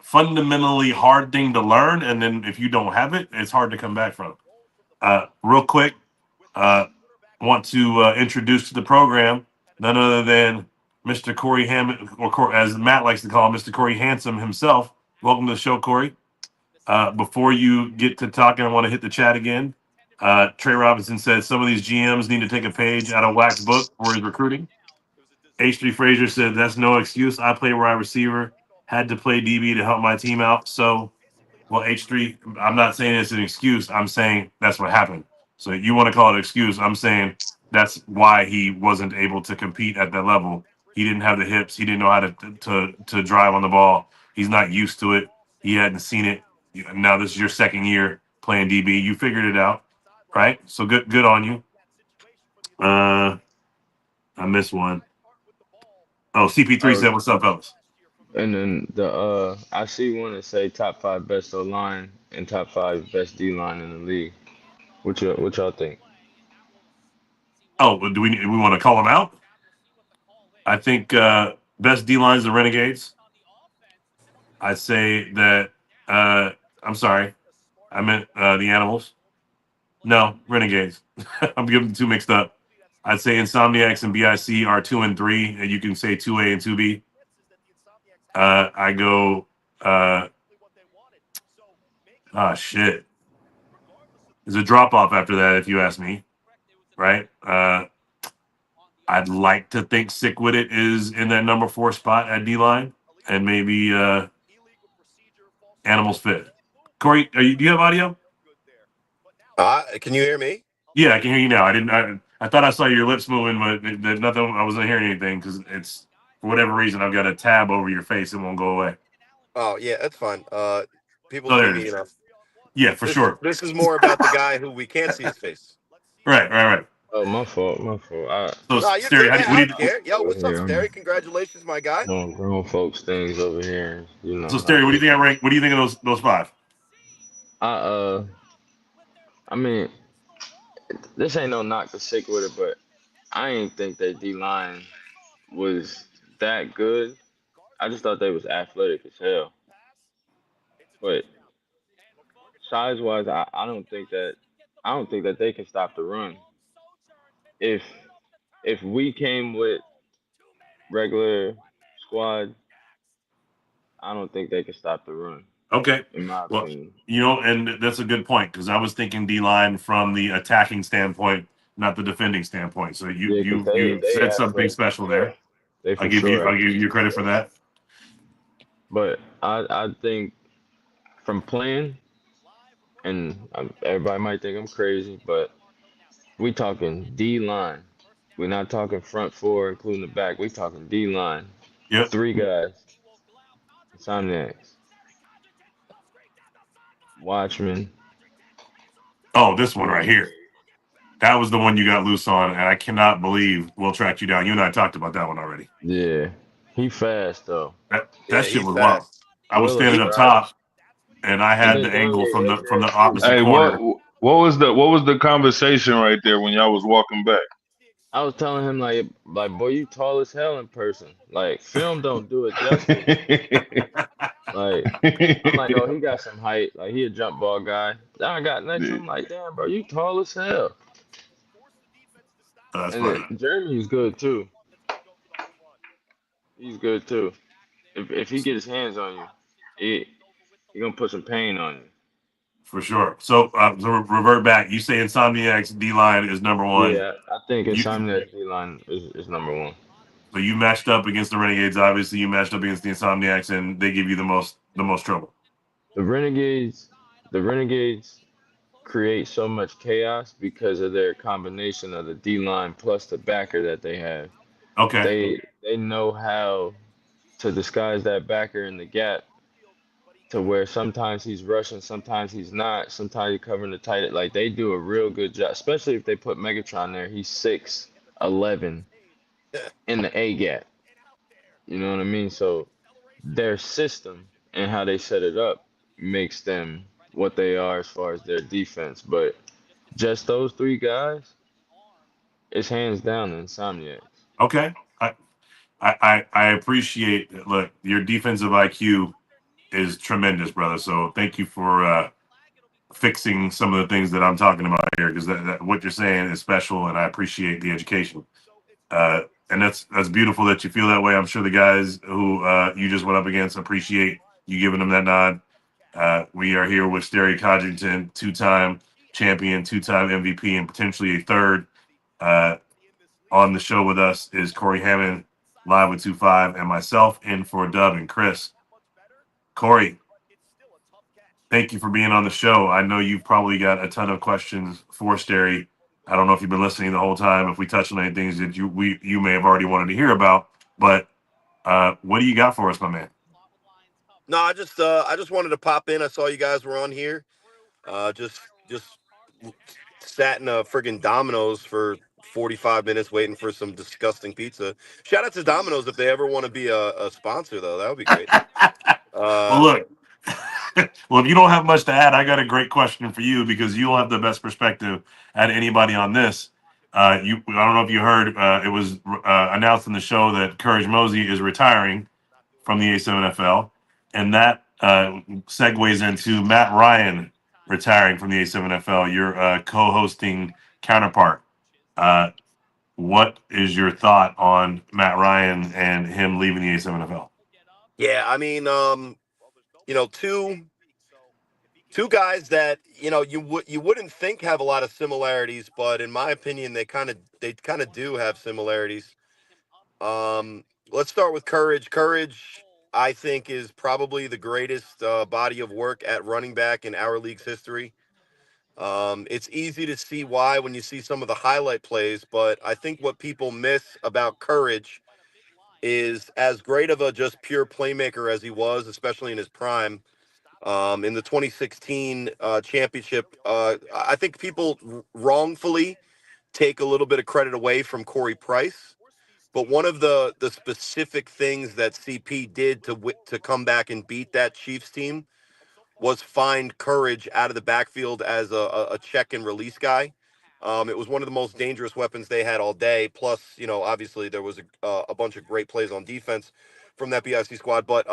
fundamentally hard thing to learn, and then if you don't have it, it's hard to come back from. Real quick, uh, want to introduce to the program none other than Mr. Corey Hammond, as Matt likes to call him, Mr. Corey Handsome himself. Welcome to the show, Corey. Before you get to talking, I want to hit the chat again. Trey Robinson says some of these GMs need to take a page out of Wack's book for his recruiting. H3 Frazier said that's no excuse. I play wide receiver, had to play DB to help my team out. So, well, H3, I'm not saying it's an excuse. I'm saying that's what happened. So you want to call it an excuse? I'm saying that's why he wasn't able to compete at that level. He didn't have the hips. He didn't know how to drive on the ball. He's not used to it. He hadn't seen it. Now this is your second year playing DB. You figured it out, right? So good on you. Uh, I missed one. Oh, CP3 Oh, said, "What's up, fellas?" and then the I see one that say top five best O line and top five best D line in the league. What y'all think? Oh, do we want to call them out? I think best D line is the Renegades. I say that. I'm sorry, I meant the Animals. No, Renegades. I'm getting the two mixed up. I'd say Insomniacs and BIC are 2 and 3, and you can say 2A and 2B. I go. Uh, shit. There's a drop off after that, if you ask me. Right. I'd like to think Sick With It is in that number 4 spot at D line, and maybe Animals fifth. Corey, do you have audio? Can you hear me? Yeah, I can hear you now. I didn't. I thought I saw your lips moving, but there's nothing. I wasn't hearing anything because it's for whatever reason I've got a tab over your face. It won't go away. Oh yeah, that's fine. People Oh, see there it me, is. Yeah, for this sure. this is more about the guy who we can't see his face. Right. Oh, my fault, my fault. So, No, you're Sterry, good. Hey, what I do don't you? care. Yo, what's up, I'm Sterry? Congratulations, my guy. doing grown folks things over here. You know So, how Sterry, what do you people. think I rank? What do you think of those five? I I mean, this ain't no knock to sick with it, but I ain't think that D line was that good. I just thought they was athletic as hell. But size wise, I don't think that they can stop the run. If if we came with regular squad, I don't think they could stop the run, Okay. in my Well, opinion. and that's a good point because I was thinking D line from the attacking standpoint, not the defending standpoint. So you Yeah, because you you they said something athletic for special sure. there. They I'll for give you sure I'll give athletic. you credit for that. But I think from playing, and everybody might think I'm crazy, but we talking D line. We're not talking front four, including the back. We talking D line. Yep. Three guys. Insomniacs. Watchmen. Oh, this one right Who else? here. That was the one you got loose on, and I cannot believe Will tracked you down. You and I talked about that one already. Yeah. He fast though. That Yeah, shit he's was wild. fast. I was Will is standing He up strike. top, and I And had then the angle Daniel from the Webster too. opposite Hey, corner. what was the conversation right there when y'all was walking back? I was telling him like boy, you tall as hell in person. Like film don't do it justice. Like I'm like, oh, he got some height. Like he a jump ball guy. Then I got next to him like, damn, bro, you tall as hell. That's And then funny. Jeremy's good too. He's good too. If he get his hands on you, he gonna put some pain on you. For sure. So revert back. You say Insomniac's D line is number one. Yeah, I think You Insomniac D line is number one. so you matched up against the Renegades. Obviously, you matched up against the Insomniacs, and they give you the most trouble. The Renegades, the Renegades create so much chaos because of their combination of the D line plus the backer that they have. Okay. They know how to disguise that backer in the gap to where sometimes he's rushing, sometimes he's not, sometimes he's covering the tight. Like they do a real good job, especially if they put Megatron there. He's 6'11" in the A gap. You know what I mean? So their system and how they set it up makes them what they are as far as their defense. But just those three guys, it's hands down the Insomniacs. Okay. I appreciate. Look, your defensive IQ is tremendous, brother. So thank you for fixing some of the things that I'm talking about here, because what you're saying is special, and I appreciate the education. And that's beautiful that you feel that way. I'm sure the guys who you just went up against appreciate you giving them that nod. We are here with Sterry Codrington, two-time champion, two-time MVP, and potentially a third. Uh, on the show with us is Corey Hammond, live with 2-5, and myself in for Dub and Chris. Corey, thank you for being on the show. I know you've probably got a ton of questions for Sterry. I don't know if you've been listening the whole time, if we touched on any things that you may have already wanted to hear about, but what do you got for us, my man? No, I just wanted to pop in. I saw you guys were on here. Just sat in a friggin' Domino's for 45 minutes waiting for some disgusting pizza. Shout out to Domino's if they ever want to be a sponsor though. That would be great. Well, Uh, look, well, if you don't have much to add, I got a great question for you because you'll have the best perspective at anybody on this. I don't know if you heard, it was announced in the show that Courage Mosey is retiring from the A7FL, and that segues into Matt Ryan retiring from the A7FL, your co-hosting counterpart. Uh, what is your thought on Matt Ryan and him leaving the A7FL? yeah, I mean, two guys that you wouldn't think have a lot of similarities, but in my opinion, they kind of do have similarities. Let's start with Courage. Courage, I think, is probably the greatest body of work at running back in our league's history. It's easy to see why when you see some of the highlight plays, but I think what people miss about Courage is as great of a just pure playmaker as he was, especially in his prime. In the 2016 championship, I think people wrongfully take a little bit of credit away from Corey Price. But one of the specific things that CP did to come back and beat that Chiefs team was find Courage out of the backfield as a check and release guy. It was one of the most dangerous weapons they had all day. Plus, obviously there was a bunch of great plays on defense from that BIC squad. But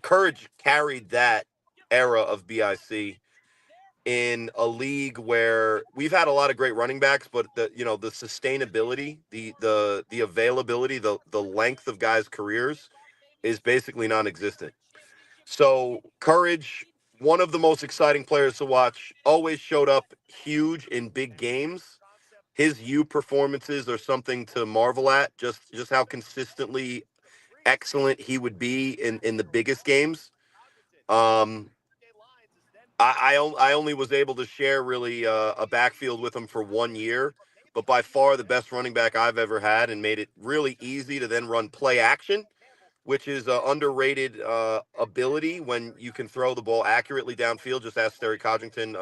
Courage carried that era of BIC in a league where we've had a lot of great running backs, but the sustainability, the availability, the length of guys' careers is basically non-existent. So Courage, one of the most exciting players to watch, always showed up huge in big games. His U performances are something to marvel at. Just how consistently excellent he would be in the biggest games. Um, I only was able to share really a backfield with him for 1 year, but by far the best running back I've ever had, and made it really easy to then run play action, which is an underrated ability when you can throw the ball accurately downfield. Just ask Sterry Codrington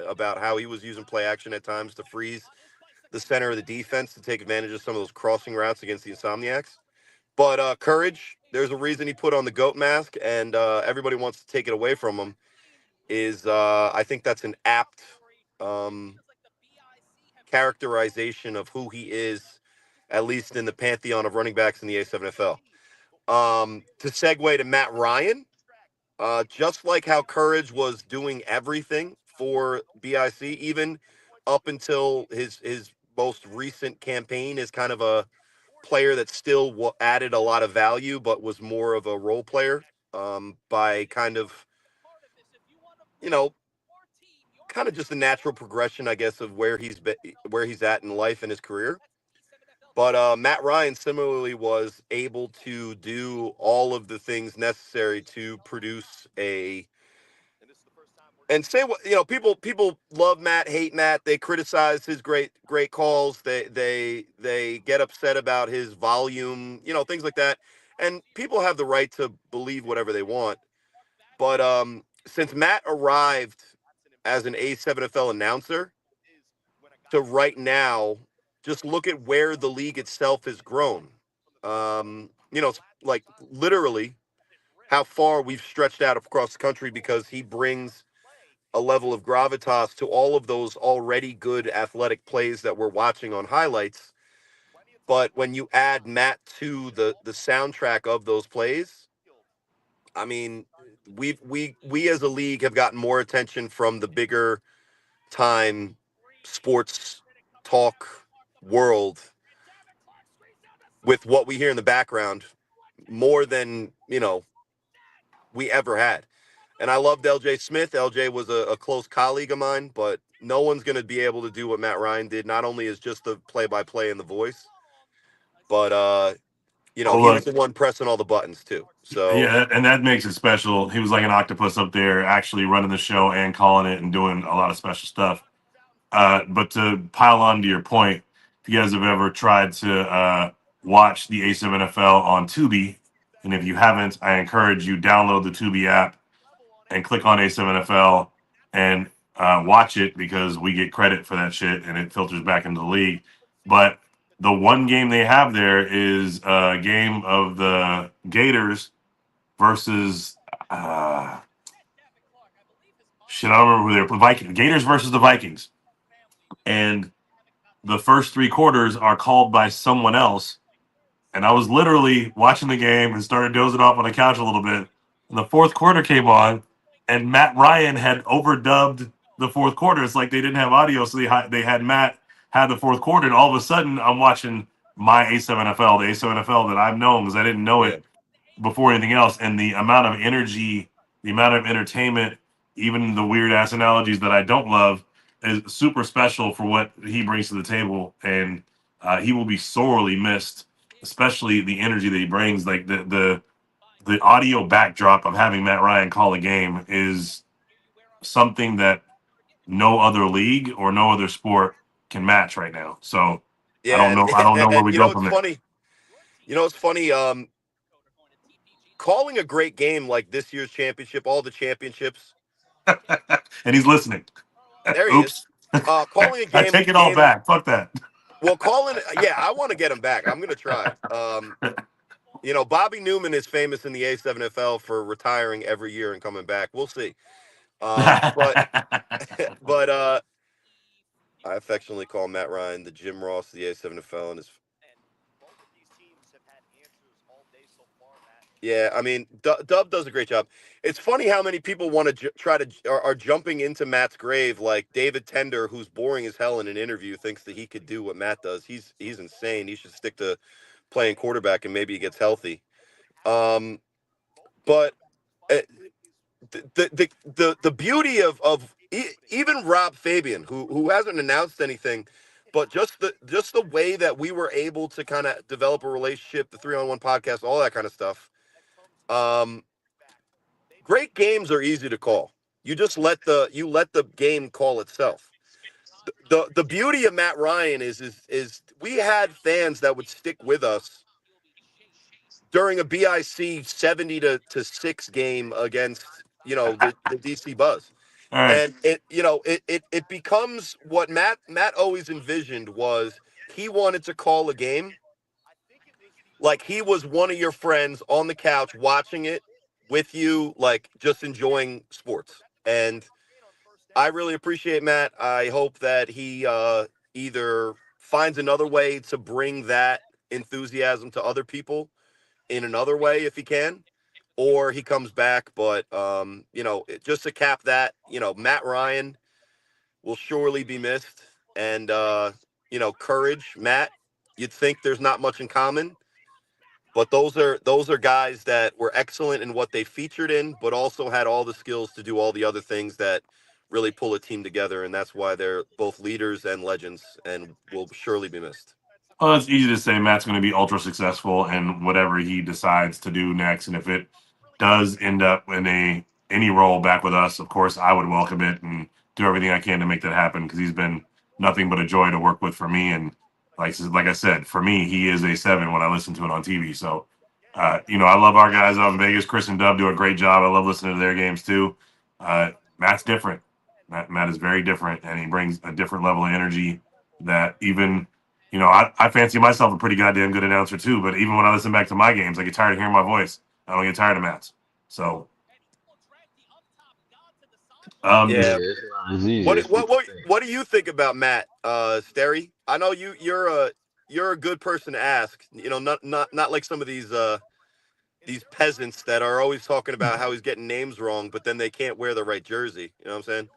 about how he was using play action at times to freeze the center of the defense to take advantage of some of those crossing routes against the Insomniacs. But Courage, there's a reason he put on the goat mask, and everybody wants to take it away from him. I think that's an apt um, characterization of who he is, at least in the pantheon of running backs in the A7FL. To segue to Matt Ryan, just like how Courage was doing everything for BIC, even up until his most recent campaign is kind of a player that still added a lot of value, but was more of a role player by kind of, you know, kind of just the natural progression, I guess, of where he's at in life and his career. But Matt Ryan similarly was able to do all of the things necessary to produce a and say what people love Matt, hate Matt. They criticize his great calls. They get upset about his volume, things like that. And people have the right to believe whatever they want. But since Matt arrived as an A7FL announcer to right now, just look at where the league itself has grown. Like literally how far we've stretched out across the country because he brings a level of gravitas to all of those already good athletic plays that we're watching on highlights. But when you add Matt to the soundtrack of those plays, I mean, we as a league have gotten more attention from the bigger time sports talk world with what we hear in the background more than we ever had. And I loved LJ Smith. LJ was a close colleague of mine, but no one's going to be able to do what Matt Ryan did, not only as just the play by play and the voice, but, Oh, he was look, the one pressing all the buttons too. So, yeah, and that makes it special. He was like an octopus up there, actually running the show and calling it and doing a lot of special stuff. But to pile on to your point, if you guys have ever tried to watch the A7FL on Tubi, and if you haven't, I encourage you download the Tubi app and click on A7FL and watch it because we get credit for that shit and it filters back into the league. But the one game they have there is a game of the Gators versus shit. I don't remember who they were. The Vikings. Gators versus the Vikings, and the first three quarters are called by someone else. And I was literally watching the game and started dozing off on the couch a little bit. And the fourth quarter came on, and Matt Ryan had overdubbed the fourth quarter. It's like they didn't have audio, so they had Matt had the fourth quarter. And all of a sudden, I'm watching my A7FL, the A7FL that I've known because I didn't know yeah. it before anything else. And the amount of energy, the amount of entertainment, even the weird ass analogies that I don't love, is super special for what he brings to the table. And he will be sorely missed, especially the energy that he brings. Like the audio backdrop of having Matt Ryan call a game is something that no other league or no other sport can match right now. So I Yeah. don't And, know. I don't know where and we you go know, it's from there. funny. It's funny. Calling a great game like this year's championship, all the championships. And he's listening. There he is. Oops. Calling a I take it all back. Fuck that. well, yeah, I want to get him back. I'm going to try. Bobby Newman is famous in the A7FL for retiring every year and coming back. We'll see. But but I affectionately call Matt Ryan the Jim Ross of the A7FL, and his yeah. I mean, Dub does a great job. It's funny how many people want to try to are jumping into Matt's grave, like David Tender, who's boring as hell in an interview, thinks that he could do what Matt does. He's insane. He should stick to playing quarterback, and maybe he gets healthy. But uh, the beauty of even Rob Fabian, who hasn't announced anything, but just the way that we were able to kind of develop a relationship, the 3-on-1 podcast, all that kind of stuff. Um, Great games are easy to call. You just let the game call itself. The beauty of Matt Ryan is we had fans that would stick with us during a BIC 70 to 6 game against the DC Buzz. All right. And it becomes what Matt always envisioned was he wanted to call a game like he was one of your friends on the couch watching it with you, like just enjoying sports. And I really appreciate Matt. I hope that he either finds another way to bring that enthusiasm to other people in another way if he can, or he comes back. But just to cap that, Matt Ryan will surely be missed. And courage, Matt. you'd think there's not much in common, but those are guys that were excellent in what they featured in, but also had all the skills to do all the other things that really pull a team together, and that's why they're both leaders and legends, and will surely be missed. Well, it's easy to say Matt's going to be ultra successful in whatever he decides to do next, and if it does end up in any role back with us, of course I would welcome it and do everything I can to make that happen because he's been nothing but a joy to work with for me. And like I said, for me, he is a seven when I listen to it on TV. So, I love our guys out in Vegas. Chris and Dub do a great job. I love listening to their games too. Matt's different. Matt is very different, and he brings a different level of energy that even I fancy myself a pretty goddamn good announcer too, but even when I listen back to my games, I get tired of hearing my voice. I don't get tired of Matt's. So, Yeah, Yeah. it's not as easy What as what people what think. what do you think about Matt Sterry? I know you're a good person to ask. Not like some of these peasants that are always talking about how he's getting names wrong, but then they can't wear the right jersey. You know what I'm saying?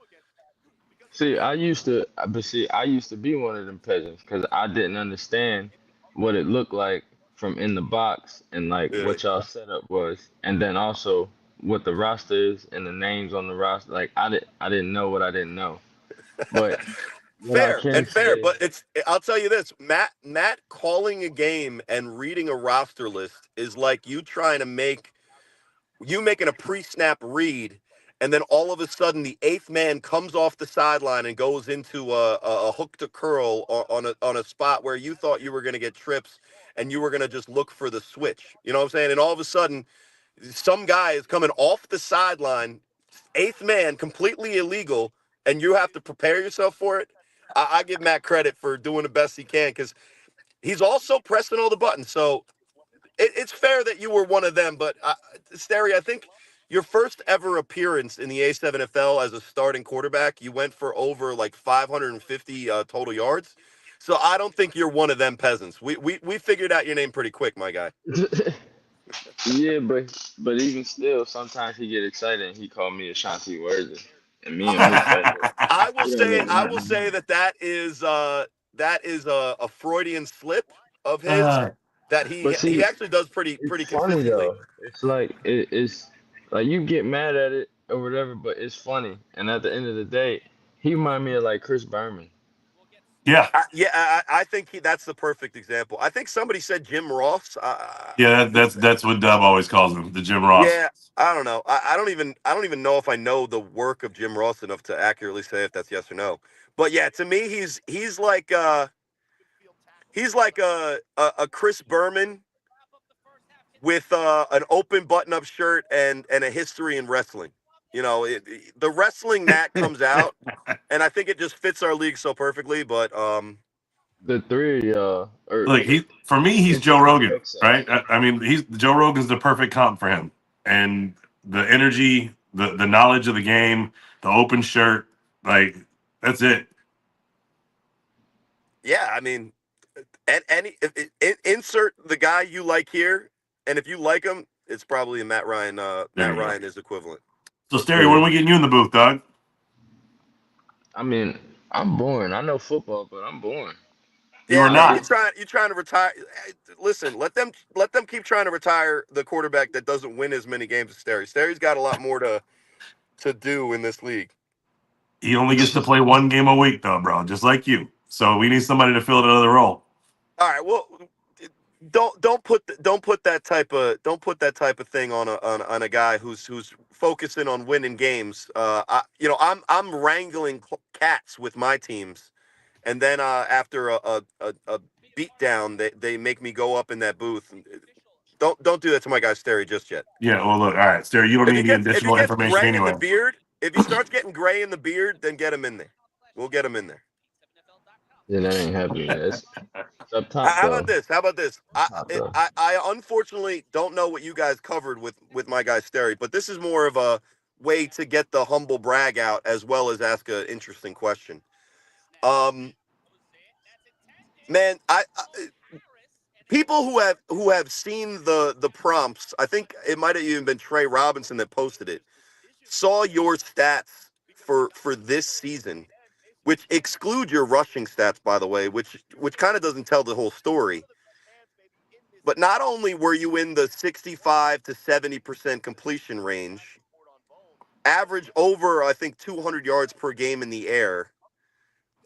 I used to be one of them peasants because I didn't understand what it looked like from in the box and like Yeah. what y'all setup was, and then also what the roster is and the names on the roster. Like I didn't know what I didn't know. But what I Fair can and fair, say, but I'll tell you this, Matt calling a game and reading a roster list is like you making a pre-snap read, and then all of a sudden the eighth man comes off the sideline and goes into a hook to curl on a spot where you thought you were going to get trips and you were going to just look for the switch. You know what I'm saying? And all of a sudden, some guy is coming off the sideline, eighth man, completely illegal, and you have to prepare yourself for it. I give Matt credit for doing the best he can because he's also pressing all the buttons. So it's fair that you were one of them, but Sterry, I think your first ever appearance in the A7FL as a starting quarterback, you went for over like 550 total yards. So I don't think you're one of them peasants. We figured out your name pretty quick, my guy. yeah, but even still, sometimes he get excited and he called me Ashanti Worthy, and me and Mook don't really, I will we don't say really I have will say no. that is a Freudian slip of his uh, that But he see, actually does pretty it's funny consistently. though. It's like it's like you get mad at it or whatever, but it's funny. And at the end of the day, he remind me of like Chris Berman. yeah, I think that's the perfect example. I think somebody said Jim Ross. yeah. That's what Dub always calls him, the Jim Ross. Yeah, I don't know. I don't even know if I know the work of Jim Ross enough to accurately say if that's yes or no. But yeah, to me, he's like a Chris Berman with an open button-up shirt and a history in wrestling. The wrestling Matt comes out, and I think it just fits our league so perfectly. But The three of y'all are Look, for me, he's it's Joe like Rogan, right? excess. I mean, he's Joe Rogan's the perfect comp for him, and the energy, the knowledge of the game, the open shirt, like that's it. yeah, I mean, and any insert the guy you like here, and if you like him, it's probably a Matt Ryan. There Matt you go. Ryan is equivalent. So, Sterry, when Yeah. are we getting you in the booth, dog? I mean, I'm boring. I know football, but I'm boring. You are Yeah, man, not. you're trying to retire. Hey, listen, let them keep trying to retire the quarterback that doesn't win as many games as Sterry. Sterry's got a lot more to do in this league. He only gets to play one game a week, though, bro, just like you. So we need somebody to fill another role. All right, well, don't put that type of thing on a guy who's focusing on winning games. I'm wrangling cats with my teams, and then after a beat down, they make me go up in that booth. Don't do that to my guy Sterry just yet. Yeah. Well, look. All right, Sterry, you don't If need he any gets if he additional gets information gray in the anyway. beard, if he starts getting gray in the beard, then get him in there. We'll get him in there. Yeah, that ain't happening yet. It's up top How about though. this? How about this? Up I, top it, though. I unfortunately don't know what you guys covered with my guy Sterry, but this is more of a way to get the humble brag out as well as ask an interesting question. Um, man, people who have seen the prompts, I think it might have even been Trey Robinson that posted it, saw your stats for this season. which exclude your rushing stats, by the way, which kind of doesn't tell the whole story. But not only were you in the 65 to 70% completion range, average over I think 200 yards per game in the air,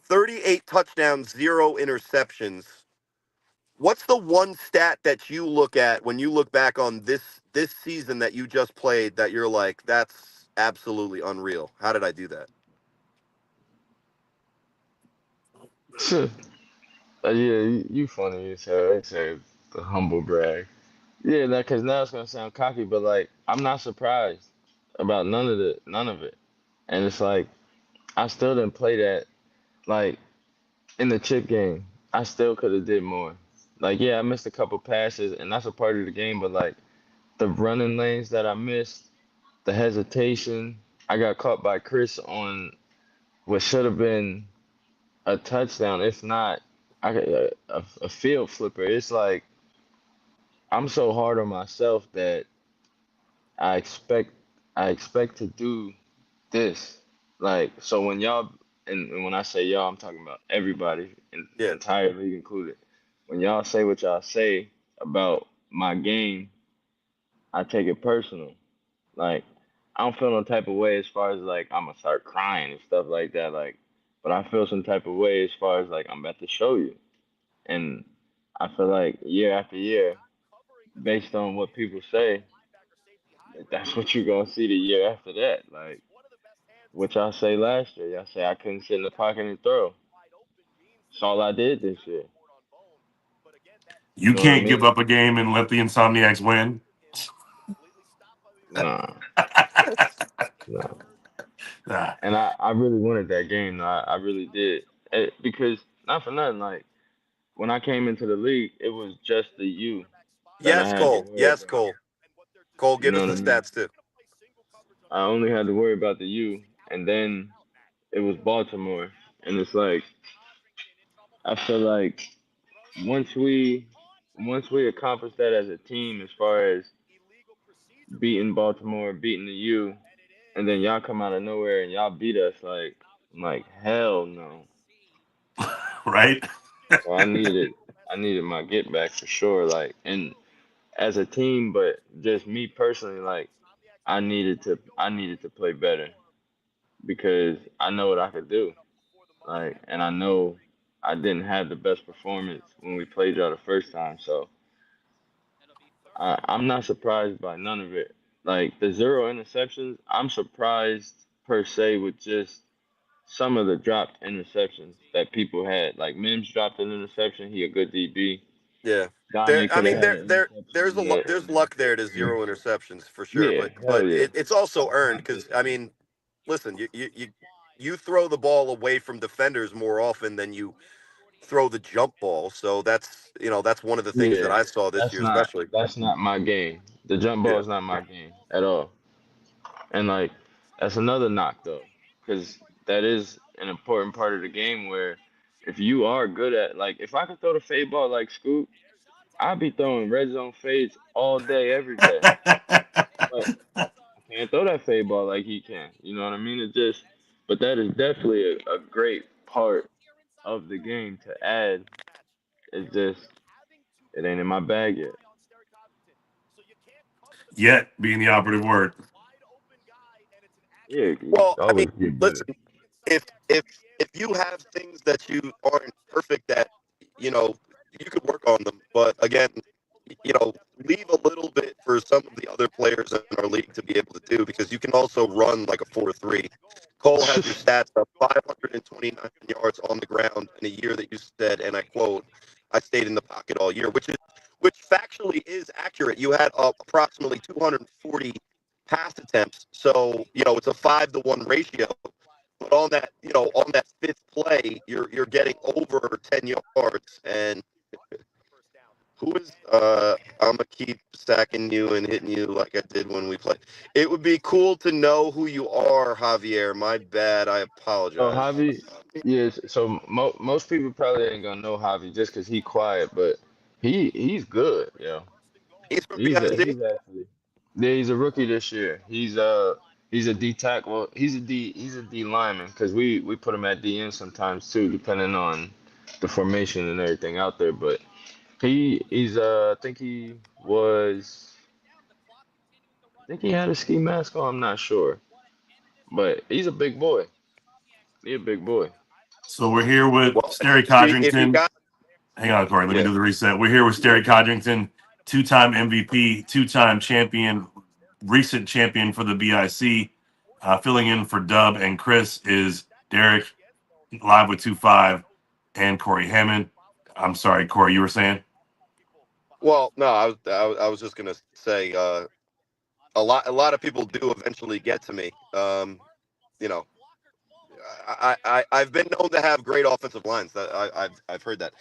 38 touchdowns, 0 interceptions. What's the one stat that you look at when you look back on this season that you just played that you're like, that's absolutely unreal? How did I do that? Yeah, you funny as hell. They say the humble brag. Yeah, that because now it's gonna sound cocky, but like I'm not surprised about none of it. And it's like I still didn't play that. Like in the chip game, I still could have did more. Like yeah, I missed a couple passes, and that's a part of the game. But like the running lanes that I missed, the hesitation, I got caught by Chris on what should have been a touchdown, if not a field flipper. It's like I'm so hard on myself that I expect I expect to do this. Like so when y'all and when I say y'all, I'm talking about everybody in the Yeah. entire league included. When y'all say what y'all say about my game, I take it personal. Like I don't feel no type of way as far as like I'm gonna start crying and stuff like that. Like, but I feel some type of way as far as like I'm about to show you. And I feel like year after year, based on what people say, that's what you're gonna see the year after that. Like what y'all say last year. Y'all say I couldn't sit in the pocket and throw. That's all I did this year. You You know what I can't give mean? up a game and let the Insomniacs win. Nah, nah. Nah. And I really wanted that game. I really did. Because not for nothing, like when I came into the league, it was just the you that I Yes, had to Cole. worry Yes, about. Cole. Cole, You give know us what the I mean? stats too. I only had to worry about the you, and then it was Baltimore, and it's like I feel like once we once we accomplish that as a team, as far as beating Baltimore, beating the U, and then y'all come out of nowhere and y'all beat us, like I'm like hell no. Right? So I needed my get back for sure, like and as a team, but just me personally, like I needed to play better because I know what I could do. Like, and I know I didn't have the best performance when we played y'all the first time, so I'm not surprised by none of it. Like the 0 interceptions, I'm surprised per se with just some of the dropped interceptions that people had. Like Mims dropped an interception. He a good DB. Yeah. Danye I could have mean, had an interception there's in the there's in the luck there to first game. 0 interceptions for sure, Yeah, but hell yeah. it's also On earned top of because I mean, listen, you throw the ball away from defenders more often than you throw the jump ball, so that's one of the things that yeah, I saw this year, especially. that's not my game. The jump ball Yeah. is not my game at all. And like that's another knock though, because that is an important part of the game where if you are good at like if I could throw the fade ball like Scoop, I'd be throwing red zone fades all day, every day. But I can't throw that fade ball like he can. You know what I mean? It just but that is definitely a great part of the game to add. It's just it ain't in my bag yet. Yet being the operative word. Yeah, you Well, I mean, always get better. listen, if if if you have things that you aren't perfect at, you know, you could work on them. But again, leave a little bit for some of the other players in our league to be able to do because you can also run like a 4-3. Cole has your stats of 529 yards on the ground in a year that you said, and I quote, "I stayed in the pocket all year," which factually is accurate. You had approximately 240 pass attempts, so it's a 5-to-1 ratio. But on that fifth play, you're getting over 10 yards, and who is I'm gonna keep sacking you and hitting you like I did when we played. It would be cool to know who you are, Javier. My bad. I Oh, apologize. Javi, yes. So most people probably ain't gonna know Javi just because he quiet, but he's good, yo. He's from BIC. He's actually yeah. He's a rookie this year. He's He's a D tackle. Well, He's a D lineman because we put him at DN sometimes too, depending on the formation and everything out there. But he's I think he was. I think he had a ski mask on. I'm not sure, but he's a big boy. He's a big boy. So we're here with Well, Sterry if you Codrington. got Hang on, Corey. Let me yeah, do the reset. We're here with Sterry Codrington, two-time MVP, two-time champion, recent champion for the BIC. Filling in for Dub and Chris is Derek, live with 2-5, and Corey Hammond. I'm sorry, Corey, you were saying? well, no, I was just gonna say a lot of people do eventually get to me. You know, I've been known to have great offensive lines. I've heard that.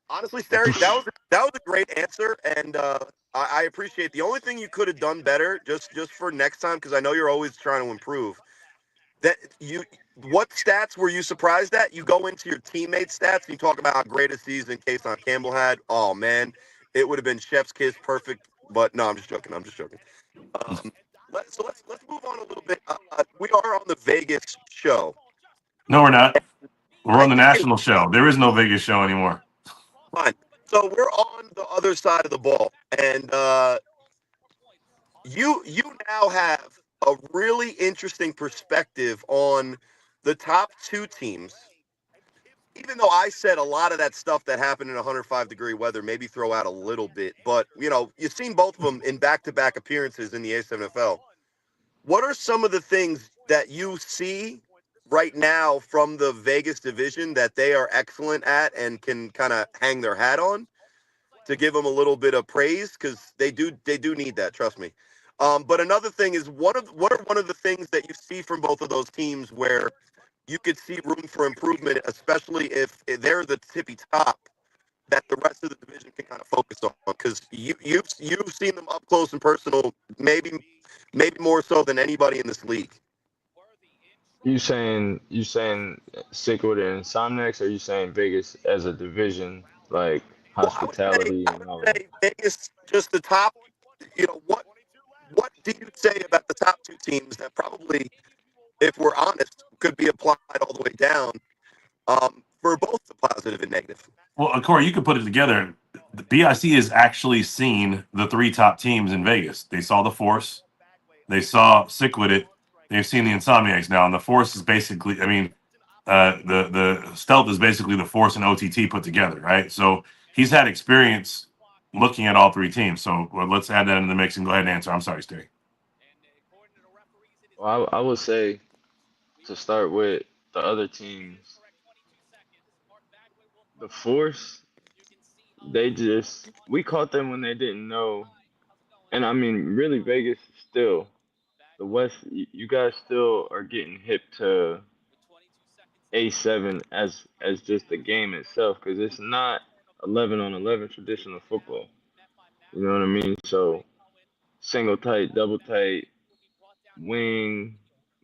Honestly, Sterry, that was a great answer, and I appreciate. The only thing you could have done better, just for next time, because I know you're always trying to improve. That you, what stats were you surprised at? You go into your teammates' stats and you talk about how great a season Kason Campbell had. Oh man, it would have been chef's kiss, perfect. But no, I'm just joking. I'm just joking. So let's move on a little bit. We are on the Vegas show. No, we're not. We're I on the think national show. There is no Vegas show anymore. fine. So we're on the other side of the ball, and you now have a really interesting perspective on the top two teams. Even though I said a lot of that stuff that happened in 105-degree weather, maybe throw out a little bit, but you've seen both of them in back-to-back appearances in the A7FL. What are some of the things that you see right now from the Vegas division that they are excellent at and can kind of hang their hat on to give them a little bit of praise because they do need that, trust me. But another thing is what are one of the things that you see from both of those teams where you could see room for improvement, especially if they're the tippy top that the rest of the division can kind of focus on because you've seen them up close and personal, maybe more so than anybody in this league. You saying Sickwood and Somnex, or you saying Vegas as a division, like Well, I would say hospitality I and would all that? say Vegas just the top. What do you say about the top two teams that probably, if we're honest, could be applied all the way down for both the positive and negative? Well, Corey, you could put it together. The BIC has actually seen the three top teams in Vegas. They saw the Force. They saw Sick with it. They've seen the Insomniacs now, and the Force is basically, I mean, the Stealth is basically the Force and OTT put together, right? So he's had experience looking at all three teams. So let's add that into the mix and go ahead and answer. I'm sorry, Sterry. Well, I would say to start with the other teams, the Force, we caught them when they didn't know, and I mean really Vegas still the West. You guys still are getting hip to A7 as just the game itself because it's not 11 on 11 traditional football. You know what I mean? So single tight, double tight, wing,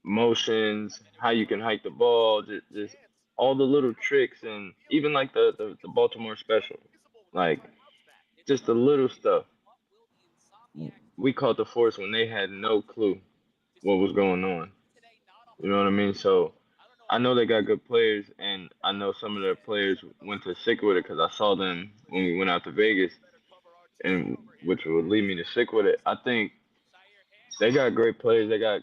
motions, how you can hike the ball, just all the little tricks, and even like the Baltimore special, like just the little stuff. We caught the force when they had no clue what was going on. You know what I mean? So I know they got good players, and I know some of their players went to sick with it because I saw them when we went out to Vegas, and which would lead me to sick with it. I think they got great players. They got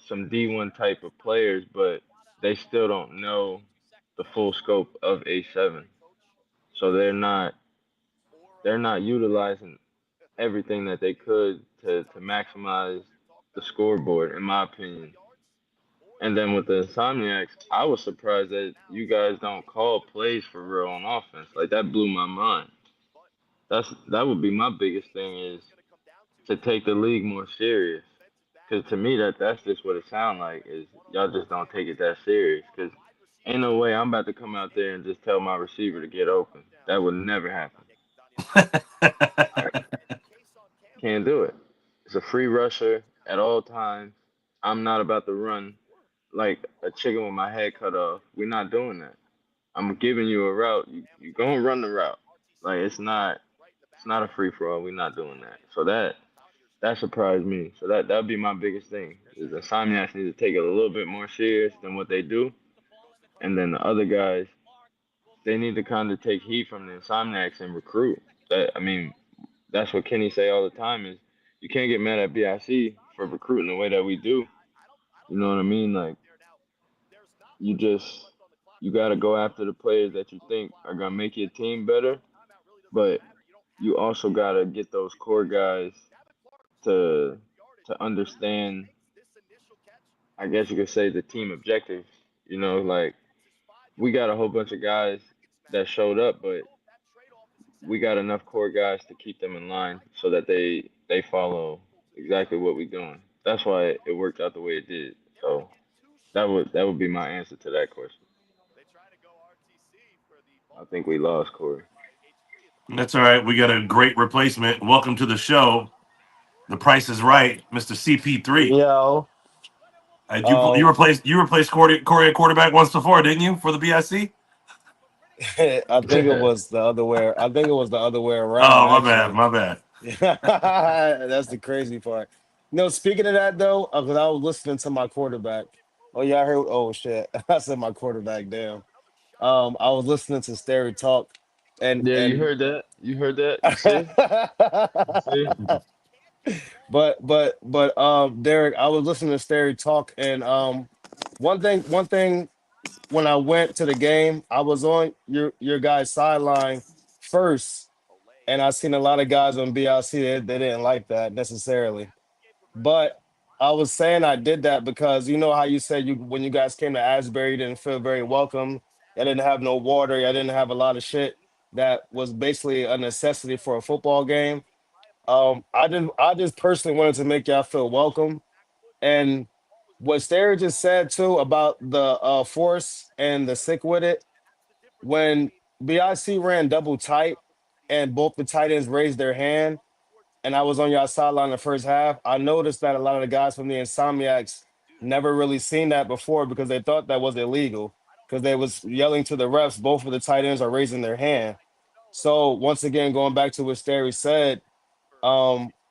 some D1 type of players, but they still don't know the full scope of A7. So they're not utilizing everything that they could to maximize the scoreboard, in my opinion. And then with the Insomniacs, I was surprised that you guys don't call plays for real on offense. Like that blew my mind. That would be my biggest thing is to take the league more serious. Because to me, that's just what it sounds like is y'all just don't take it that serious. Because ain't no way I'm about to come out there and just tell my receiver to get open. That would never happen. I can't do it. It's a free rusher at all times. I'm not about to run like a chicken with my head cut off. We're not doing that. I'm giving you a route. You gonna run the route. Like it's not a free for all. We're not doing that. So that That surprised me. So that'd be my biggest thing. Is the Insomniacs need to take it a little bit more serious than what they do, and then the other guys they need to kind of take heat from the Insomniacs and recruit. That I mean, that's what Kenny say all the time is you can't get mad at BIC for recruiting the way that we do. You know what I mean? Like you just you got to go after the players that you think are gonna make your team better, but you also got to get those core guys to understand. I guess you could say the team objectives. You know, like we got a whole bunch of guys that showed up, but we got enough core guys to keep them in line so that they follow exactly what we're doing. That's why it worked out the way it did. So that would be my answer to that question. I think we lost Corey. That's all right. We got a great replacement. Welcome to the show. The Price is Right, Mr. CP3. Yo, You um, replaced Corey at quarterback once before, didn't you, for the BIC? I think it was the other way. I think it was the other way around, Oh, my bad, actually. my bad. That's the crazy part. No, speaking of that though, because I was listening to my quarterback. Oh yeah, I heard. Oh shit, I said my quarterback. Damn. I was listening to Sterry talk, and Yeah, you and heard that. You heard that. You see? You see? Derek, I was listening to Sterry talk, and one thing when I went to the game, I was on your guys' sideline first, and I seen a lot of guys on BLC they didn't like that necessarily. But I was saying I did that because you know how you said you when you guys came to Asbury, you didn't feel very welcome. I didn't have no water. I didn't have a lot of shit that was basically a necessity for a football game. I just personally wanted to make y'all feel welcome. And what Sterry just said too about the force and the sick with it, when BIC ran double tight and both the tight ends raised their hand, and I was on y'all sideline the first half, I noticed that a lot of the guys from the Insomniacs never really seen that before because they thought that was illegal because they was yelling to the refs, both of the tight ends are raising their hand. So once again, going back to what Sterry said,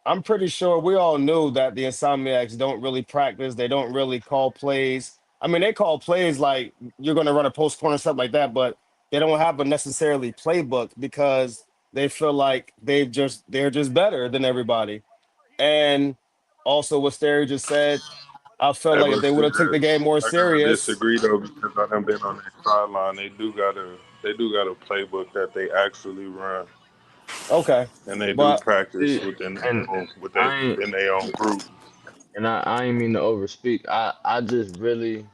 I'm pretty sure we all knew that the Insomniacs don't really practice. They don't really call plays. I mean, they call plays like you're going to run a post corner stuff like that, but they don't have a necessarily playbook because they feel like they're just better than everybody. And also, what Sterry just said, I felt Hey, like if but they would have took the game more I gotta serious, disagree though because I haven't been on that sideline. They do got a playbook that they actually run, okay. and they do But practice See, within their and own I ain't group. I ain't mean to overspeak. I just really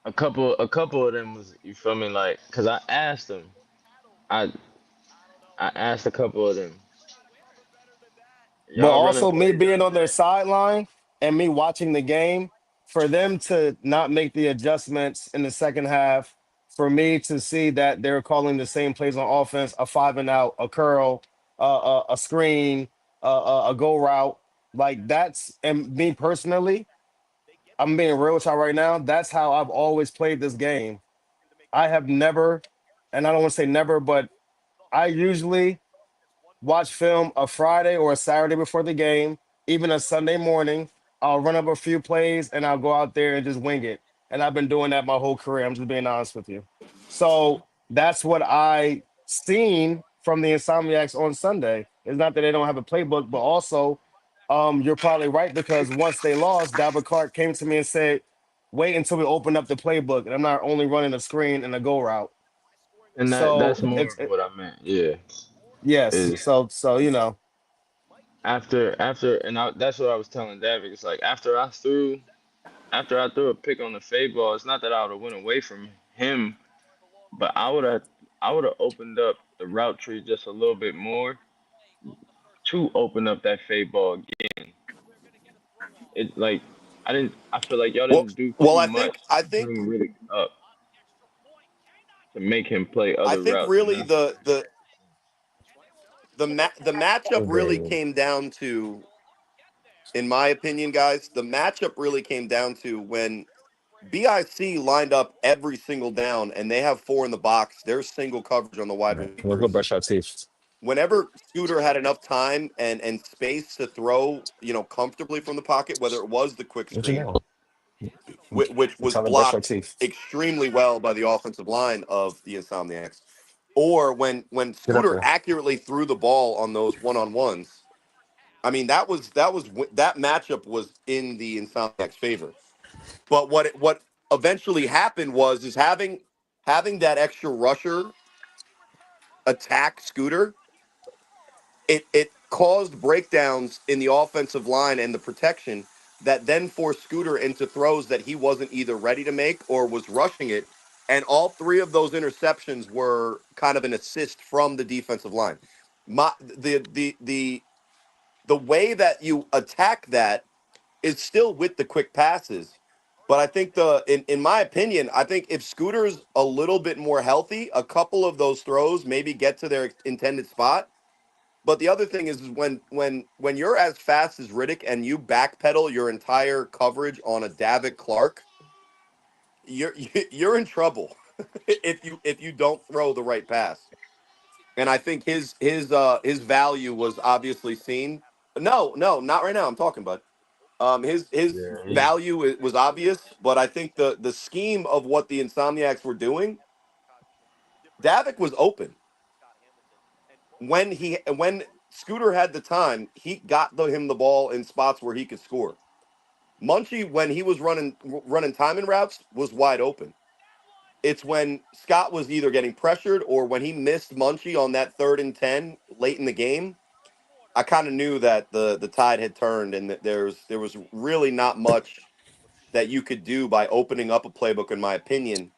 a couple of them was you feel me like because I asked them. I I asked a couple of them. But Y'all running also me plays being out on their there. sideline and me watching the game, for them to not make the adjustments in the second half, for me to see that they're calling the same plays on offense, a five and out, a curl, a screen, a go route, like that's and me personally, I'm being real with y'all right now. That's how I've always played this game. I have never, and I don't want to say never, but I usually watch film a Friday or a Saturday before the game, even a Sunday morning. I'll run up a few plays and I'll go out there and just wing it. And I've been doing that my whole career. I'm just being honest with you. So that's what I seen from the Insomniacs on Sunday. It's not that they don't have a playbook, but also you're probably right because once they lost, Dalvin Clark came to me and said, wait until we open up the playbook. And I'm not only running a screen and a go route. And that's So more it's of what I meant. Yeah, yes. is So that's what I was telling David. It's like after I threw a pick on the fade ball, it's not that I would have went away from him, but I would have opened up the route tree just a little bit more to open up that fade ball again. It like I feel like y'all Well, didn't do well, too I much think I to think bring Riddick up to make him play I other think routes, and really that's what the matchup that's really very came down to, in my opinion, guys, the matchup really came down to when BIC lined up every single down and they have four in the box. There's single coverage on the wide We'll go receivers. brush our teeth. whenever Scooter had enough time and space to throw, comfortably from the pocket, whether it was the quick What you screen, know? which I'm was trying to brush my blocked teeth. extremely well by the offensive line of the Insomniacs, or when Get up Scooter there. accurately threw the ball on those one-on-ones. I mean, that matchup was in the Insomniacs' favor. But what eventually happened is having that extra rusher attack Scooter, it caused breakdowns in the offensive line and the protection that then forced Scooter into throws that he wasn't either ready to make or was rushing it. And all three of those interceptions were kind of an assist from the defensive line. The way that you attack that is still with the quick passes. But I think in my opinion, I think if Scooter's a little bit more healthy, a couple of those throws maybe get to their intended spot. But the other thing is when you're as fast as Riddick and you backpedal your entire coverage on a Davik Clark, you're you're in trouble if you don't throw the right pass. And I think his value was obviously seen. No, no, not right now. I'm talking about his Yeah, value was obvious, but I think the scheme of what the Insomniacs were doing, Davik was open when Scooter had the time. He got him the ball in spots where he could score. Munchie, when he was running timing routes, was wide open. It's when Scott was either getting pressured or when he missed Munchie on that 3rd and 10 late in the game. I kind of knew that the tide had turned and that there was really not much that you could do by opening up a playbook, in my opinion.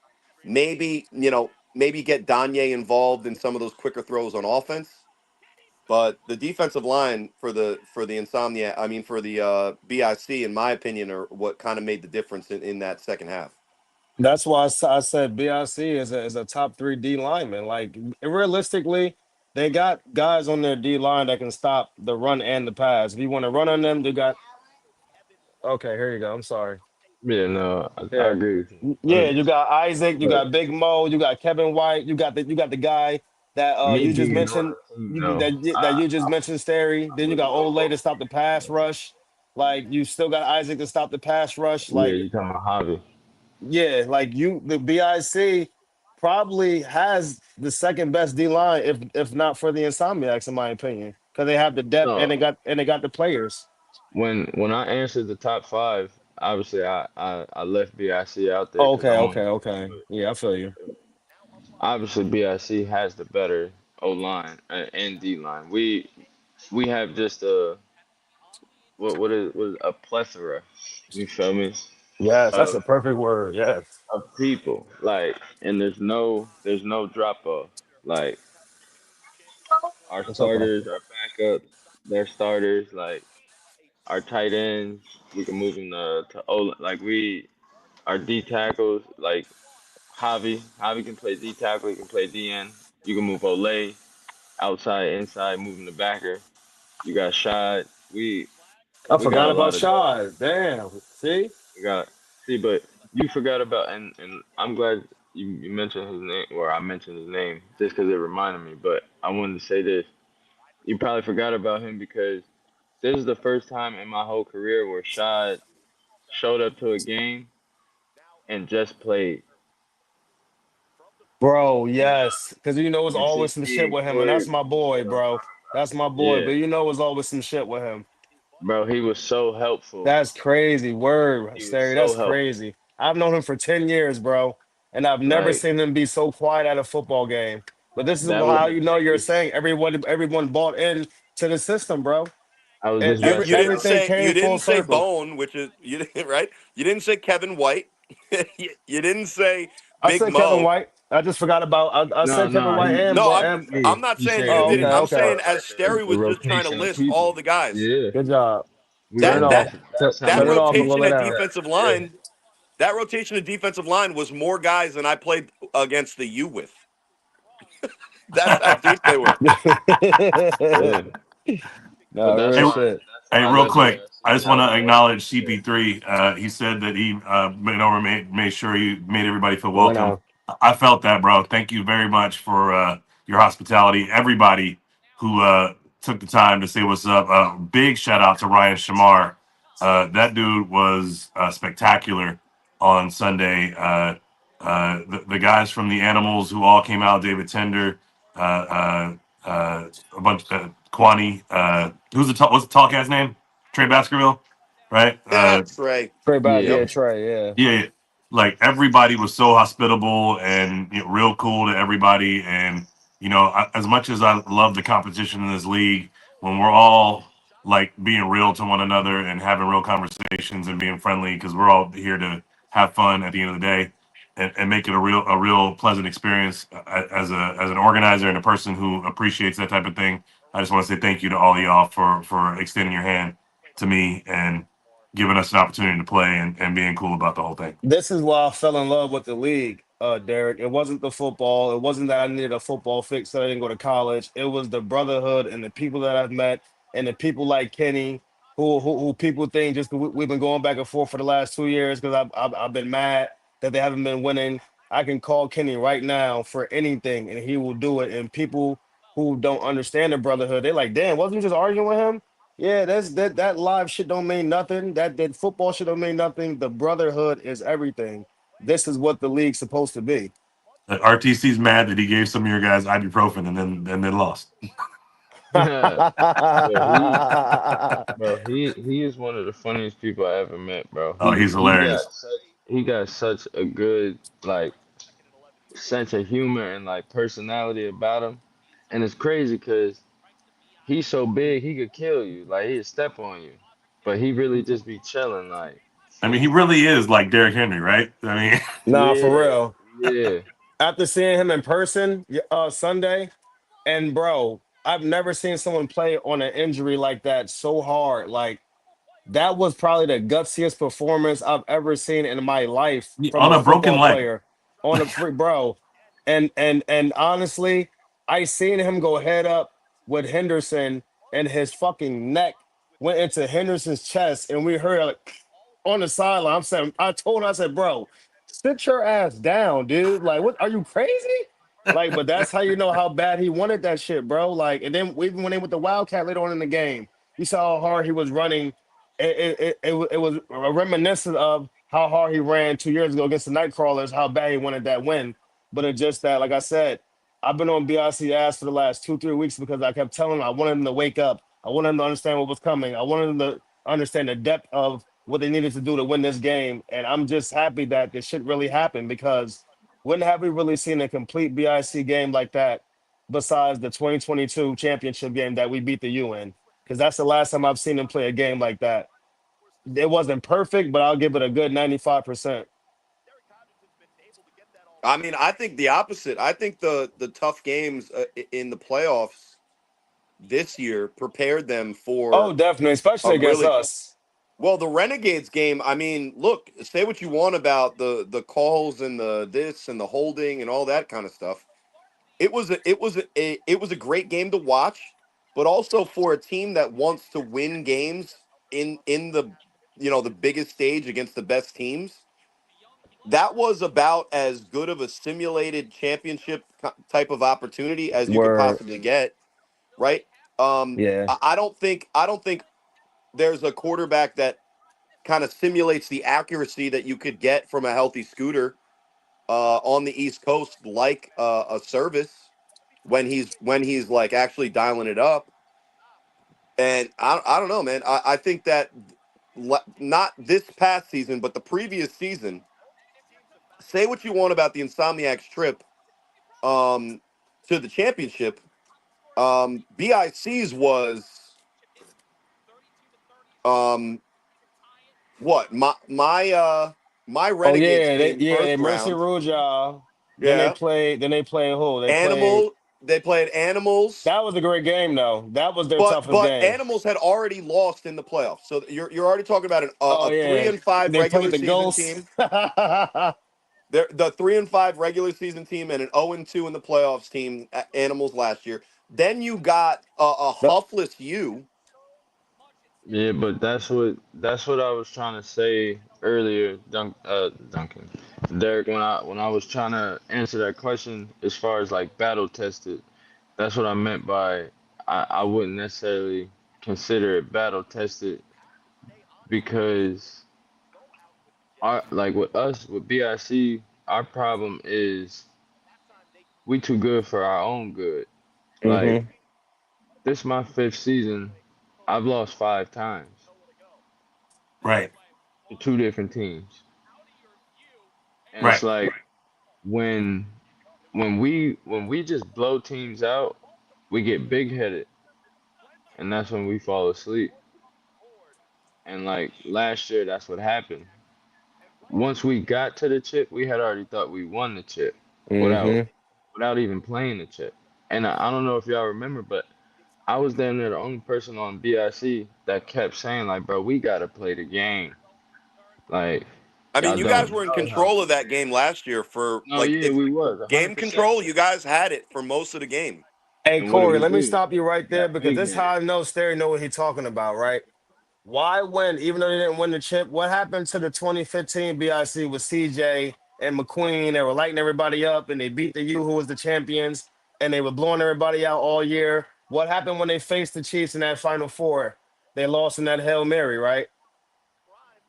Maybe get Danye involved in some of those quicker throws on offense. But the defensive line for the Insomnia, I mean for the BIC, in my opinion, are what kind of made the difference in that second half. That's why I said BIC is a top three D lineman. Like realistically, they got guys on their D line that can stop the run and the pass. If you want to run on them, they got. Okay, here you go. I'm sorry. yeah, no, I Yeah, agree with you. yeah. You got Isaac, you But got Big Mo, you got Kevin White, you got the guy that me you just being on mentioned. the team, You, though, that you just mentioned, Sterry. Then you got Ole to stop the pass rush. Like you still got Isaac to stop the pass rush. yeah, Like you talking about Javi? yeah, like the BIC probably has the second best D line, if not for the Insomniacs, in my opinion, because they have the depth and No, they got the players. when I answered the top five, obviously I left BIC out there Oh, because okay, I wanted okay, to see. okay. Yeah, I feel you. But obviously, BIC has the better O line and D line. We have just what is a plethora. You feel me? Yes, that's Of a perfect word. Yes. people like, and there's no drop off. Like our It's okay. starters, our backups, their starters. Like our tight ends, we can move them to O. Like our D tackles, like Javi can play D tackle, he can play DN. You can move Olay outside, inside, moving the backer. You got Shad. I We got forgot a about lot of depth. Shad. Damn. See? We got see, but you forgot about, and I'm glad you mentioned his name, or I mentioned his name just because it reminded me. But I wanted to say this. You probably forgot about him because this is the first time in my whole career where Shad showed up to a game and just played. Bro, And yes. Because it's you always see some shit me with and him, and that's Corey, my boy, bro. That's my boy. But yeah, it's always some shit with him. bro, he was so helpful. That's crazy. Word, He was Sterry. so That's helpful. crazy. I've known him for 10 years, bro. And I've never Like seen him be so quiet at a football game. But this is that was how the you're biggest. saying everyone bought in to the system, bro. I was And just You about to you say didn't that was everything the say you came full didn't say circle. Bone, which is you didn't right. You didn't say Kevin White. You didn't say I Big said Kevin Mo. White. I just forgot about I no, said Kevin no. White He and No, Bo- I'm and said me. I'm not He saying you said oh, okay, didn't. me I'm as okay. far saying as as like Sterry a was just trying to rotation of list all people. the guys. Yeah, Good job. and Turn it That off. that that's how that Turn it many off and go rotation lay people at we down. got. defensive Yeah, line, that rotation of defensive line was more guys than I played against the U with. That's how deep they were. yeah. But No, that's Hey, real why shit. that's hey, why I real left quick, BIC, I and just that want was to the last thing acknowledge I said. CP3. He said that he made sure he made everybody feel Go lay welcome. down. I felt that, bro. Thank you very much for your hospitality. Everybody who took the time to say what's up. Big shout out to Ryan Shamar. That dude was spectacular on Sunday. The guys from the Animals who all came out, David Tender, a bunch, Kwani, what's the tall guy's name? Trey Baskerville, right? Yeah, Trey. Trey back, Yeah. yeah, Trey, yeah. Yeah, like everybody was so hospitable and real cool to everybody. And as much as I love the competition in this league, when we're all like being real to one another and having real conversations and being friendly, because we're all here to have fun at the end of the day and make it a real pleasant experience. As an organizer and a person who appreciates that type of thing, I just want to say thank you to all of y'all for extending your hand to me and giving us an opportunity to play and being cool about the whole thing. This is why I fell in love with the league, Derek. It wasn't the football. It wasn't that I needed a football fix so I didn't go to college. It was the brotherhood and the people that I've met and the people like Kenny, who people think just 'cause we've been going back and forth for the last 2 years because I've been mad that they haven't been winning. I can call Kenny right now for anything and he will do it. And people who don't understand the brotherhood, they're like, damn, wasn't you just arguing with him? Yeah, that live shit don't mean nothing. That football shit don't mean nothing. The brotherhood is everything. This is what the league's supposed to be. RTC's mad that he gave some of your guys ibuprofen and then lost. Bro, he is one of the funniest people I ever met, bro. Oh, He he's he got hilarious. such he got such a good like sense of humor and like personality about him, and it's crazy because he's so big he could kill you, like he'd step on you, but he really just be chilling, like I mean, he really is like Derrick Henry, right? I mean, Nah, for yeah, real. yeah, After seeing him in person Sunday, and bro, I've never seen someone play on an injury like that so hard. Like that was probably the gutsiest performance I've ever seen in my life from on a a broken football leg. player on a free bro. And honestly, I seen him go head up with Henderson and his fucking neck went into Henderson's chest, and we heard like on the sideline. I told him, I said, bro, sit your ass down, dude. Like, what are you crazy? Like, but that's how you know how bad he wanted that shit, bro. Like, and then even when they went the Wildcat later on in the game, you saw how hard he was running. It was reminiscent of how hard he ran 2 years ago against the Nightcrawlers, how bad he wanted that win. But it's just that, like I said, I've been on BIC ass for the last 2, 3 weeks because I kept telling him I wanted him to wake up. I wanted him to understand what was coming. I wanted him to understand the depth of what they needed to do to win this game. And I'm just happy that this shit really happened because when have we really seen a complete BIC game like that besides the 2022 championship game that we beat the U in? Because that's the last time I've seen him play a game like that. It wasn't perfect, but I'll give it a good 95%. I mean, I think the opposite. I think the tough games in the playoffs this year prepared them Oh, for definitely, a especially against really us. well. The Renegades game. I mean, look, say what you want about the calls and the this and the holding and all that kind of stuff. It was a great game to watch, but also for a team that wants to win games in the the biggest stage against the best teams. That was about as good of a simulated championship type of opportunity as you could Where, possibly get, right? yeah, I don't think there's a quarterback that kind of simulates the accuracy that you could get from a healthy scooter on the East Coast, like a service when he's like actually dialing it up. And I don't know, man. I think that not this past season, but the previous season. Say what you want about the Insomniacs trip um, to the championship. BIC's was um, what my oh Renegades yeah, game they first Mercy round. ruled y'all. Yeah, Then they played who? They played. Animal. They played Animals, That was a great game though. That was their but toughest but game. Animals had already lost in the playoffs. So you're already talking about Oh a three yeah, and five they played regular the season Ghosts. team. They're the 3-5 regular season team and an 0-2 in the playoffs team. Animals last year. Then you got a The- Huffless U. yeah. But that's what I was trying to say earlier, Duncan, Derek. When I was trying to answer that question as far as like battle tested, that's what I meant by I wouldn't necessarily consider it battle tested because our like with us with BIC, our problem is we too good for our own good. Like Mm-hmm. this my fifth season. I've lost 5 times Right. to two different teams. And it's Right. like when when we just blow teams out, we get big headed and that's when we fall asleep. And like last year that's what happened. Once we got to the chip, we had already thought we won the chip without Mm-hmm. without even playing the chip. And I don't know if y'all remember, but I was damn near the only person on BIC that kept saying like, bro, we gotta play the game. Like I mean, y'all you guys don't were in know how control of to. that game last year for No, like yeah, if we was game 100%. control, you guys had it for most of the game. Hey And what did Corey, we let me do? stop you right We there got because big this is headed. how I know Sterry know what he's talking about, right? Why when even though they didn't win the chip, what happened to the 2015 BIC with CJ and McQueen? They were lighting everybody up and they beat the U who was the champions and they were blowing everybody out all year. What happened when they faced the Chiefs in that final four? They lost in that Hail Mary, right?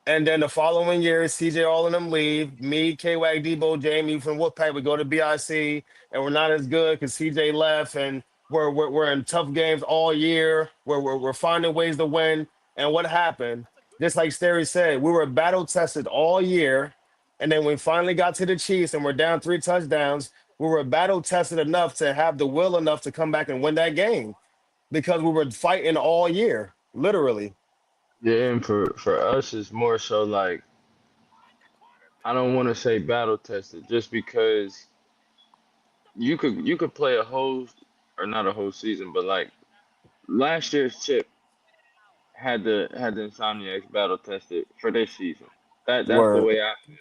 And then the following year, CJ all of them leave. Me, K Wag, Debo, Jamie from Wolfpack, we go to BIC, and we're not as good because CJ left, and we're in tough games all year. We're finding ways to win. And what happened? Just like Sterry said, we were battle tested all year, and then we finally got to the Chiefs, and we're down 3 touchdowns. We were battle tested enough to have the will enough to come back and win that game because we were fighting all year, literally. Yeah, and for us it's more so like I don't want to say battle tested just because you could play a whole or not a whole season, but like last year's chip had the Insomniacs battle tested for this season. That's the Word. way I feel.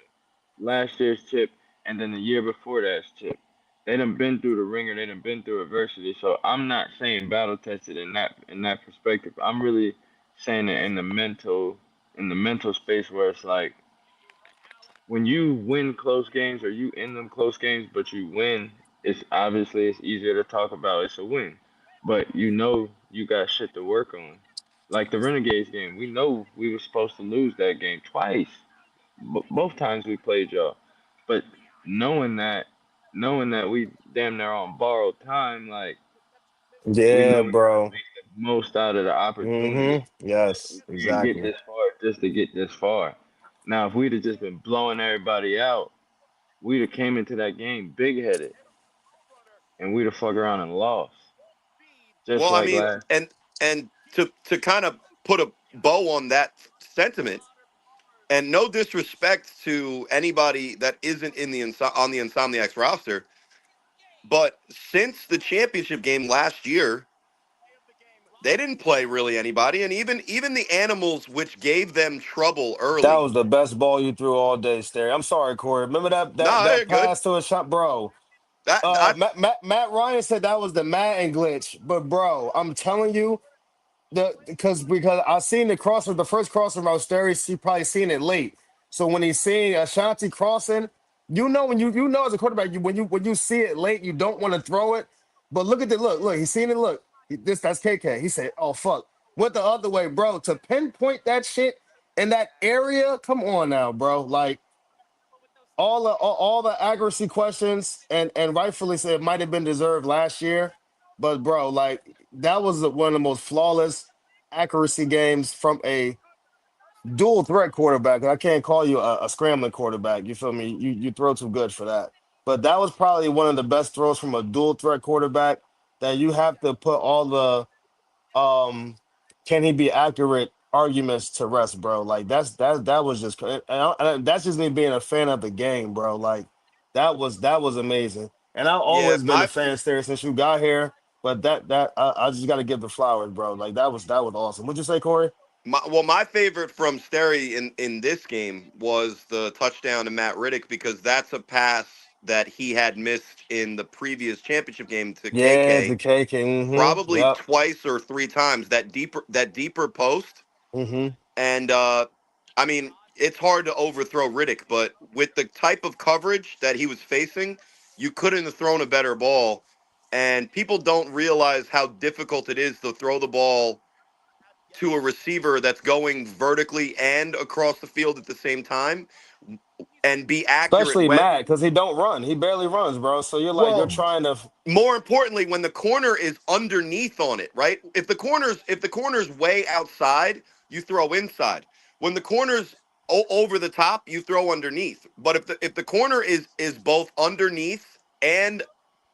Last year's chip and then the year before that's chip. They done been through the ringer, they done been through adversity. So I'm not saying battle tested in that perspective. I'm really saying it in the mental space where it's like when you win close games or you in them close games but you win, it's easier to talk about it's a win. But you know you got shit to work on. Like the Renegades game, we know we were supposed to lose that game twice. Both times we played y'all. But knowing that knowing that we damn near on borrowed time, like we know Yeah, we gotta bro. make the most out of the opportunity. Yes, We didn't get exactly. this far just to get this far. Now if we'd have just been blowing everybody out, we'd have came into that game big headed and we'd have fucked around and lost. Just Well, I like mean, last. and to kind of put a bow on that sentiment, and no disrespect to anybody that isn't in the on the Insomniacs roster, but since the championship game last year, they didn't play really anybody, and even the animals, which gave them trouble That early. was the best ball you threw all day, Sterry. I'm sorry, Corey. Remember that that No, they're that good. pass to a shot, bro. That I Matt Ryan said that was the Madden glitch, but bro, I'm telling you, because I seen the first crosser route, Sterry, he probably seen it late. So when he's seeing Ashanti crossing, when you know as a quarterback, when you see it late, you don't want to throw it. But look at the look, he's seen it. Look, that's KK. He said, "Oh fuck," went the other way, bro. To pinpoint that shit in that area, come on now, bro. Like all the accuracy questions, and rightfully said, it might have been deserved last year, but bro, like that was one of the most flawless accuracy games from a dual threat quarterback. And I can't call you a scrambling quarterback. You feel me? You throw too good for that. But that was probably one of the best throws from a dual threat quarterback that you have to put all the um can he be accurate arguments to rest, bro. Like that was just and that's just me being a fan of the game, bro. Like that was amazing. And I've yeah always been a my fan, Sterry, since you got here. But I just got to give the flowers, bro. Like that was awesome. What'd you say, Corey? my favorite from Sterry in this game was the touchdown to Matt Riddick because that's a pass that he had missed in the previous championship game to Yeah, KK the cake. Mm-hmm. probably Yep. twice or three times that deeper post. Mm-hmm. And I mean, it's hard to overthrow Riddick, but with the type of coverage that he was facing, you couldn't have thrown a better ball. and people don't realize how difficult it is to throw the ball to a receiver that's going vertically and across the field at the same time and be accurate Especially when Matt, because he don't run. He barely runs, bro. So you're well trying to. more importantly when the corner is underneath on it, right? If the corner's way outside, you throw inside. When the corner's over the top, you throw underneath. But if the corner is both underneath and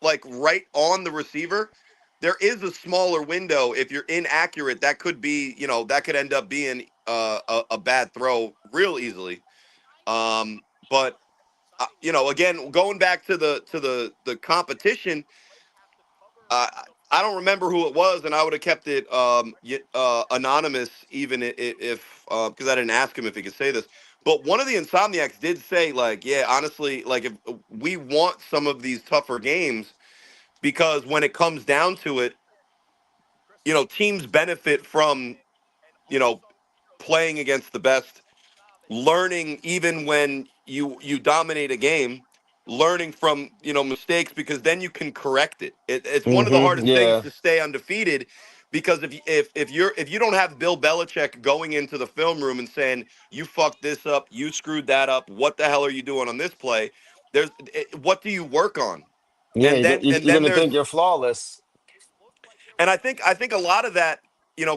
like right on the receiver, there is a smaller window. If you're inaccurate, that could be, that could end up being a bad throw real easily. But again, going back to the competition, uh, I don't remember who it was, and I would have kept it anonymous, even if because I didn't ask him if he could say this. But one of the Insomniacs did say, like, yeah, honestly, like if we want some of these tougher games, because when it comes down to it, teams benefit from you know playing against the best, learning even when you dominate a game, learning from mistakes, because then you can correct it. It's one of the hardest things Yeah. to stay undefeated, because if you don't have Bill Belichick going into the film room and saying you fucked this up, you screwed that up, what the hell are you doing on this play? What do you work on? Yeah, And then and you're then gonna there's think you're flawless. and I think a lot of that,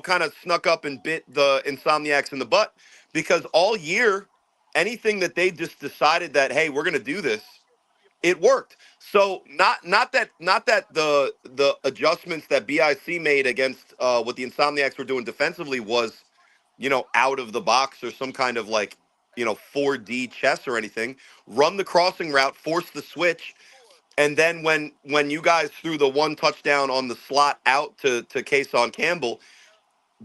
kind of snuck up and bit the Insomniacs in the butt, because all year, anything that they just decided that, hey, we're going to do this, it worked. So not that the adjustments that BIC made against what the Insomniacs were doing defensively was, out of the box or some kind of like, 4D chess or anything. Run the crossing route, force the switch, and then when you guys threw the one touchdown on the slot out to Kason Campbell,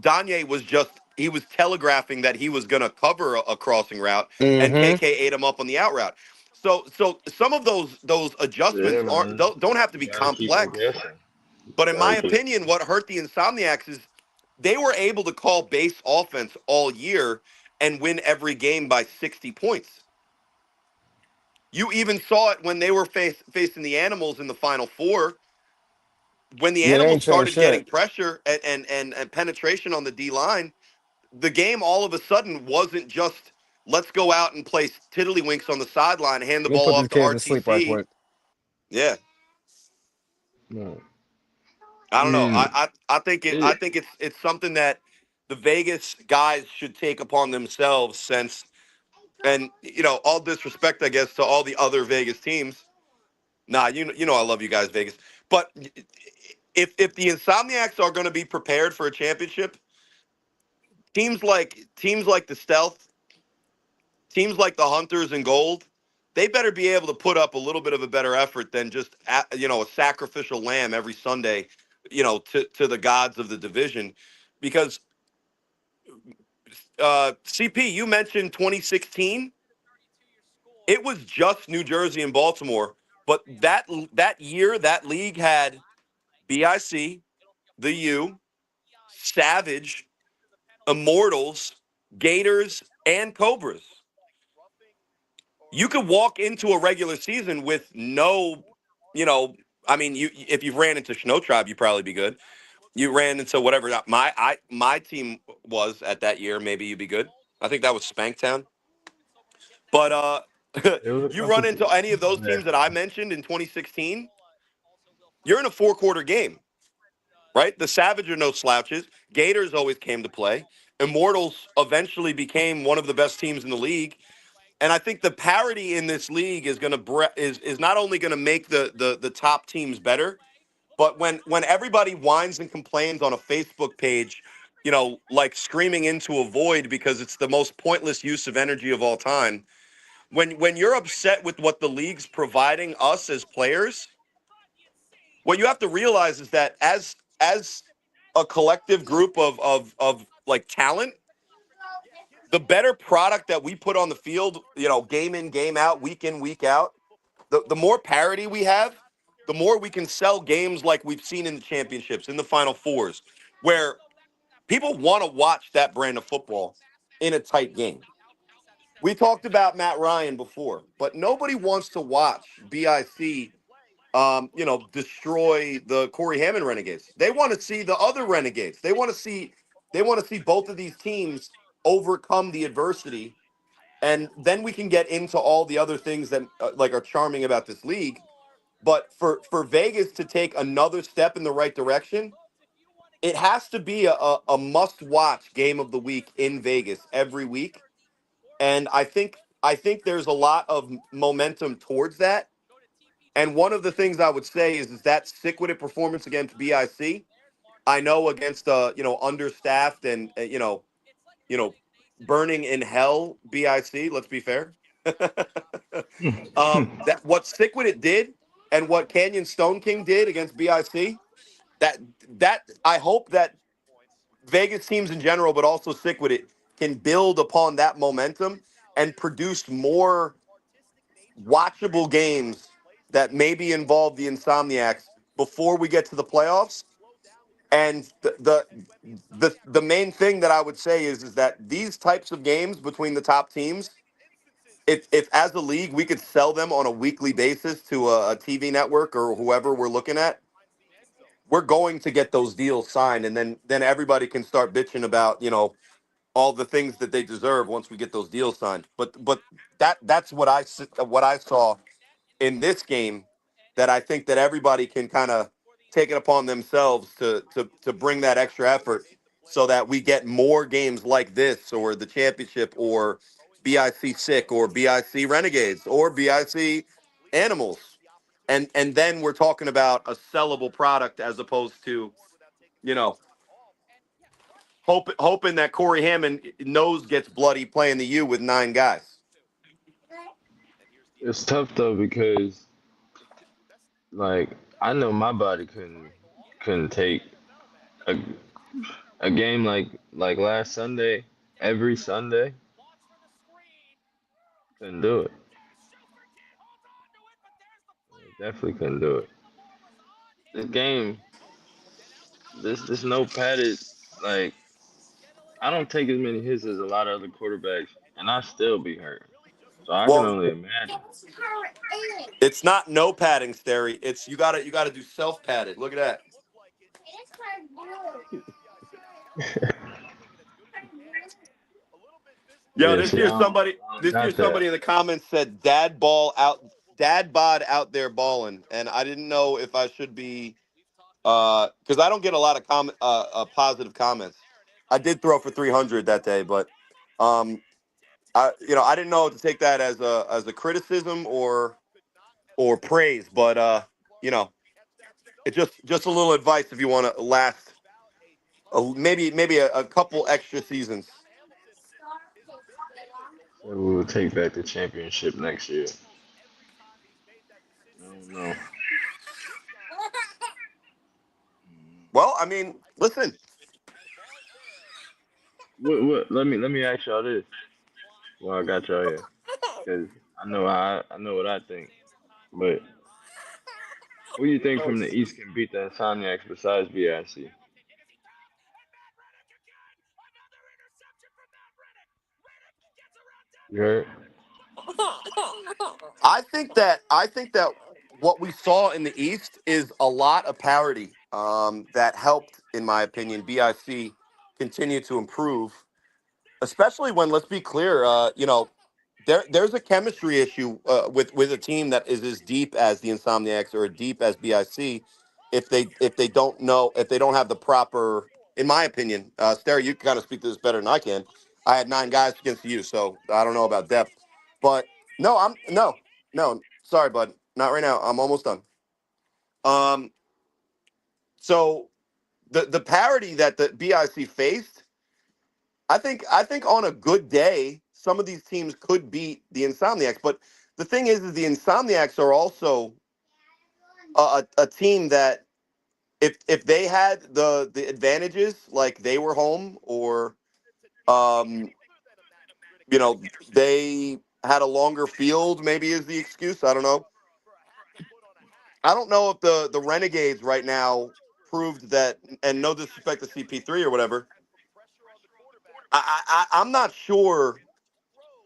Danye was just he was telegraphing that he was going to cover a crossing route, and Mm-hmm. KK ate him up on the out route. So some of those Yeah, adjustments aren't man. don't have to You be gotta keep them complex. guessing. But in my Gotta keep. opinion, what hurt the Insomniacs is they were able to call base offense all year and win every game by 60 points. You even saw it when they were facing the Animals in the Final Four. When the Yeah, they Animals ain't changed started getting shit. pressure and penetration on the D line, the game all of a sudden wasn't just let's go out and play tiddlywinks on the sideline, hand the Let me ball put these off to kids to sleep right RTC. quick. Yeah, No. I don't know. Mm. I think it's something that the Vegas guys should take upon themselves, since, and all disrespect, I guess, to all the other Vegas teams. Nah, I love you guys, Vegas, but if the Insomniacs are going to be prepared for a championship, teams like the Stealth, teams like the Hunters and Gold, they better be able to put up a little bit of a better effort than just a sacrificial lamb every Sunday, to the gods of the division, because CP, you mentioned 2016. It was just New Jersey and Baltimore, but that year that league had BIC, the U, Savage, Immortals, Gators, and Cobras. You could walk into a regular season with no, you know, I mean, you if you ran into Snow Tribe, you'd probably be good. You ran into whatever my team was at that year, maybe you'd be good. I think that was Spanktown. But There was a you couple run into teams any of those that teams that I mentioned in 2016, you're in a four-quarter game, right? The Savage are no slouches. Gators always came to play. Immortals eventually became one of the best teams in the league. And I think the parity in this league is going to is not only going to make the top teams better, but when everybody whines and complains on a Facebook page, like screaming into a void because it's the most pointless use of energy of all time. When you're upset with what the league's providing us as players, what you have to realize is that as a collective group of like talent, the better product that we put on the field, game in, game out, week in, week out, the more parity we have, the more we can sell games like we've seen in the championships, in the Final Fours, where people want to watch that brand of football in a tight game. We talked about Matt Ryan before, but nobody wants to watch BIC destroy the Corey Hammond Renegades. They want to see the other Renegades. They want to see both of these teams overcome the adversity, and then we can get into all the other things that like are charming about this league. But for Vegas to take another step in the right direction, it has to be a must watch game of the week in Vegas every week. And I think there's a lot of momentum towards that. And one of the things I would say is that stick with it performance against BIC. I know against understaffed and you know burning in hell BIC. Let's be fair. That what stick with it did and what Canyon Stone King did against BIC. That that I hope that Vegas teams in general, but also stick with it, can build upon that momentum and produce more watchable games that maybe involve the Insomniacs before we get to the playoffs. And the main thing that I would say is that these types of games between the top teams, if as a league we could sell them on a weekly basis to a TV network or whoever we're looking at, we're going to get those deals signed, and then everybody can start bitching about all the things that they deserve once we get those deals signed. But that's what I saw in this game, that I think that everybody can kind of take it upon themselves to bring that extra effort so that we get more games like this or the championship or BIC Sick or BIC Renegades or BIC Animals. And then we're talking about a sellable product as opposed to, you know, hoping that Corey Hammond nose gets bloody playing the U with 9 guys. It's tough though because like I know my body couldn't take a a game like last Sunday every Sunday. Couldn't do it. Definitely couldn't do it. This game, this no padded like I don't take as many hits as a lot of other quarterbacks, and I still be hurt. So I can Well, only imagine. it's not no padding, Sterry. It's you gotta do self padded. Look at that. Yo, Yeah, this see, year somebody I don't this year got that. somebody in the comments said dad bod out there balling, and I didn't know if I should be because I don't get a lot of positive comments. I did throw for 300 that day, but um I didn't know to take that as a criticism or praise, but you know, it just a little advice if you want to last maybe a couple extra seasons. So we will take back the championship next year. I don't know. Well, I mean, listen, Let me ask y'all this. Well, I got y'all here because I know what I think. But who you think from the East can beat the Insomniacs besides BIC? You heard? I think that what we saw in the East is a lot of parity that helped, in my opinion, BIC continue to improve, especially when, let's be clear, there's a chemistry issue with a team that is as deep as the Insomniacs or deep as BIC if they don't have the proper, in my opinion, Sterry, you can kind of speak to this better than I can. I had 9 guys against you, so I don't know about depth, but no, no, sorry, bud, not right now. I'm almost done. Um, so the parity that the BIC faced, I think on a good day, some of these teams could beat the Insomniacs. But the thing is the Insomniacs are also a team that if they had the advantages, like they were home or um, they had a longer field, maybe is the excuse. I don't know. I don't know if the Renegades right now proved that, and no disrespect to CP3 or whatever. I'm not sure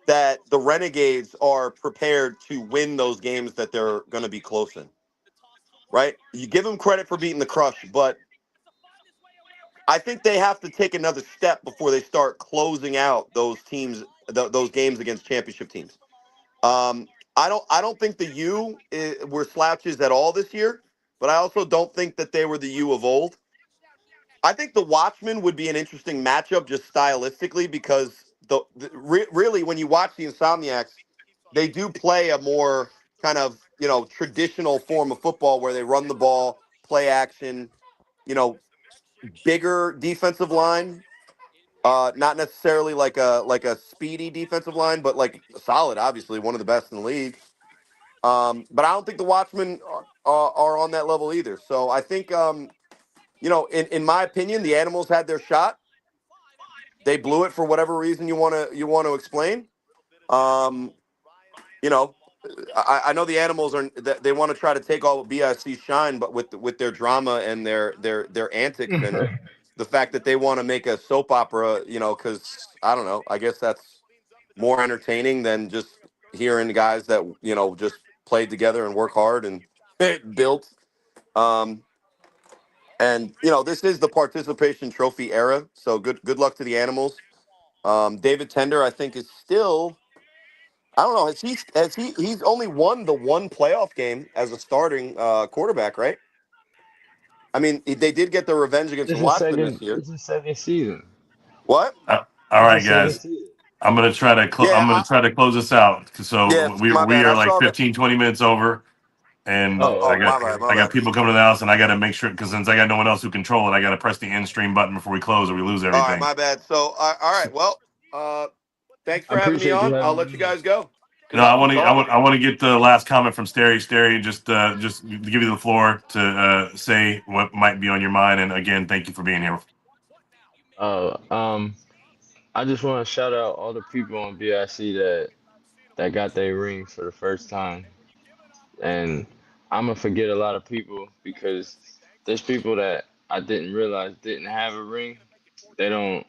that the Renegades are prepared to win those games that they're going to be close in. right? You give them credit for beating the Crush, but I think they have to take another step before they start closing out those teams, those games against championship teams. Um, I don't think the were slouches at all this year, but I also don't think that they were the U of old. I think the Watchmen would be an interesting matchup just stylistically because really when you watch the Insomniacs, they do play a more kind of traditional form of football where they run the ball, play action, you know, bigger defensive line. Not necessarily like a speedy defensive line, but like solid. Obviously, one of the best in the league. But I don't think the Watchmen are on that level either. So I think in my opinion, the Animals had their shot. They blew it for whatever reason you want to explain. Um, you know, I know the Animals they want to try to take all of BIC's shine, but with their drama and their antics and the fact that they want to make a soap opera, because I don't know, I guess that's more entertaining than just hearing guys that just played together and work hard and built. Um, and this is the participation trophy era, so good luck to the Animals. David Tender, I think, is still. I don't know. He's only won the one playoff game as a starting quarterback, right? I mean, they did get the revenge against the This is Watchmen second. this year. This is second season. What? All This right, is second guys. season. I'm Yeah, gonna try to close this out. yeah. So we My we bad. are I like saw that. 15, 20 minutes over, and Oh, Oh, I okay. got my bad. My I got bad. people coming to the house, and I got to make sure because since I got no one else who control it, I got to press the end stream button before we close, or we lose All right, everything. my bad. So, all right. Well, thanks I for having me appreciate you on. I'll having let you me on. guys go because No, I I'm want to I talking. want I want to get the last comment from Sterry. Sterry, just to give you the floor to say what might be on your mind, and again, thank you for being here. Uh, um, I just want to shout out all the people on BIC that got their rings for the first time, and I'm gonna forget a lot of people because there's people that I didn't realize didn't have a ring. They don't,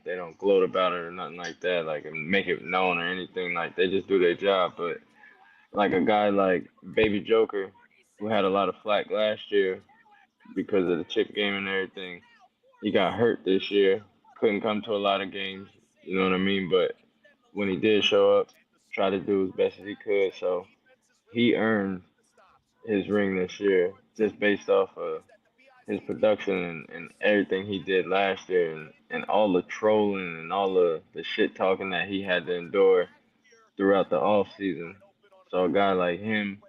they don't gloat about it or nothing like that, like and make it known or anything. Like they just do their job. But like a guy like Baby Joker, who had a lot of flack last year because of the chip game and everything, he got hurt this year. Couldn't come to a lot of games. You know what I mean? But when he did show up, tried to do as best as he could. So he earned his ring this year just based off of his production and everything he did last year and all the trolling and all the shit talking that he had to endure throughout the off season. So a guy like him,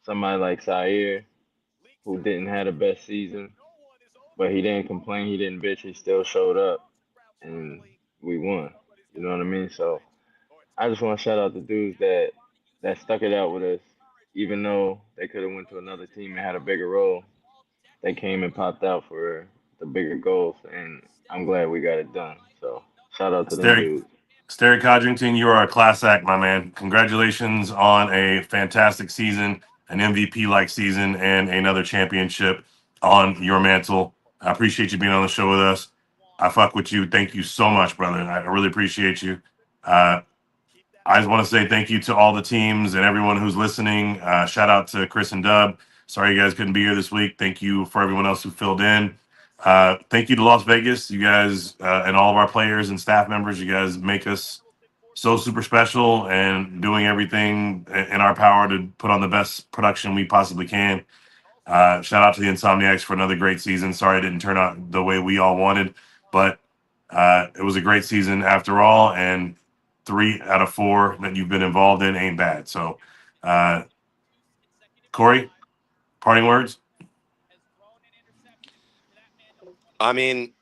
somebody like Sair, who didn't have the best season, but he didn't complain, he didn't bitch, he still showed up and we won. You know what I mean? So I just want to shout out the dudes that stuck it out with us, even though they could have went to another team and had a bigger role. They came and popped out for the bigger goals, and I'm glad we got it done. So shout out to them Sterry, dudes. Sterry Codrington, you are a class act, my man. Congratulations on a fantastic season, an MVP like season, and another championship on your mantle. I appreciate you being on the show with us. I fuck with you. Thank you so much, brother. I really appreciate you. Uh, I just want to say thank you to all the teams and everyone who's listening. Shout out to Chris and Dub. Sorry you guys couldn't be here this week. Thank you for everyone else who filled in. Thank you to Las Vegas, you guys, and all of our players and staff members. You guys make us so super special and doing everything in our power to put on the best production we possibly can. Shout out to the Insomniacs for another great season. Sorry it didn't turn out the way we all wanted, but it was a great season after all. And 3 out of 4 that you've been involved in ain't bad. So, uh, Corey, parting words. I mean,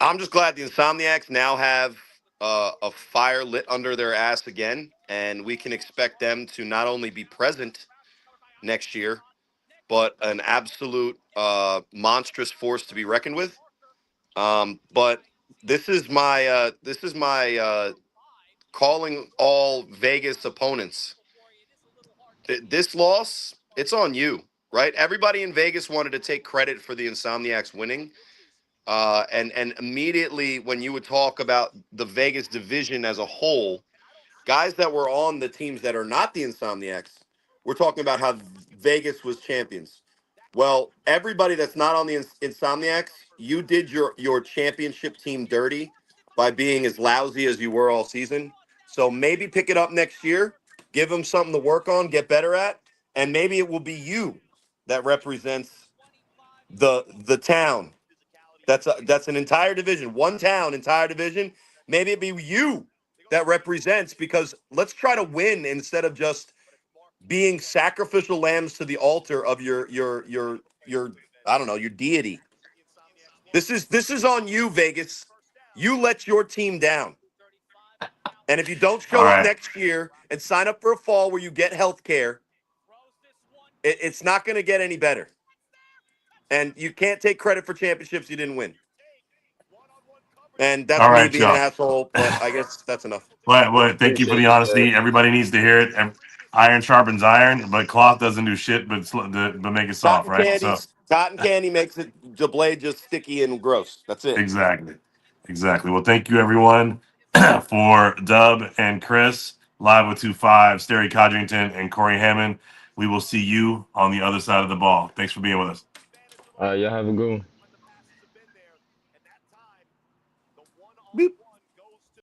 I'm just glad the Insomniacs now have a fire lit under their ass again, and we can expect them to not only be present next year, but an absolute monstrous force to be reckoned with. But this is my calling all Vegas opponents. This loss, it's on you, right? Everybody in Vegas wanted to take credit for the Insomniacs winning. And immediately when you would talk about the Vegas division as a whole, guys that were on the teams that are not the Insomniacs we're talking about how Vegas was champions. Well, everybody that's not on the Insomniacs, you did your championship team dirty by being as lousy as you were all season. So maybe pick it up next year, give them something to work on, get better at, and maybe it will be you that represents the town. That's an entire division, one town, entire division. Maybe it be you that represents, because let's try to win instead of just being sacrificial lambs to the altar of your I don't know, your deity. This is on you, Vegas. You let your team down. And if you don't All show up right. next year and sign up for a fall where you get health care, it's not going to get any better. And you can't take credit for championships you didn't win. And that's All me right, being an y'all. asshole, but I guess that's enough. Thank you for Appreciate the you, Ted. honesty. Everybody needs to hear it. Iron sharpens iron, but cloth doesn't do shit but make it soft, right? So Cotton candy makes the blade just sticky and gross. That's it. exactly. Exactly. Well, thank you everyone for Dub and Chris, live with 2-5, Sterry Codrington and Corey Hammond. We will see you on the other side of the ball. Thanks for being with us. All right, y'all have a good one.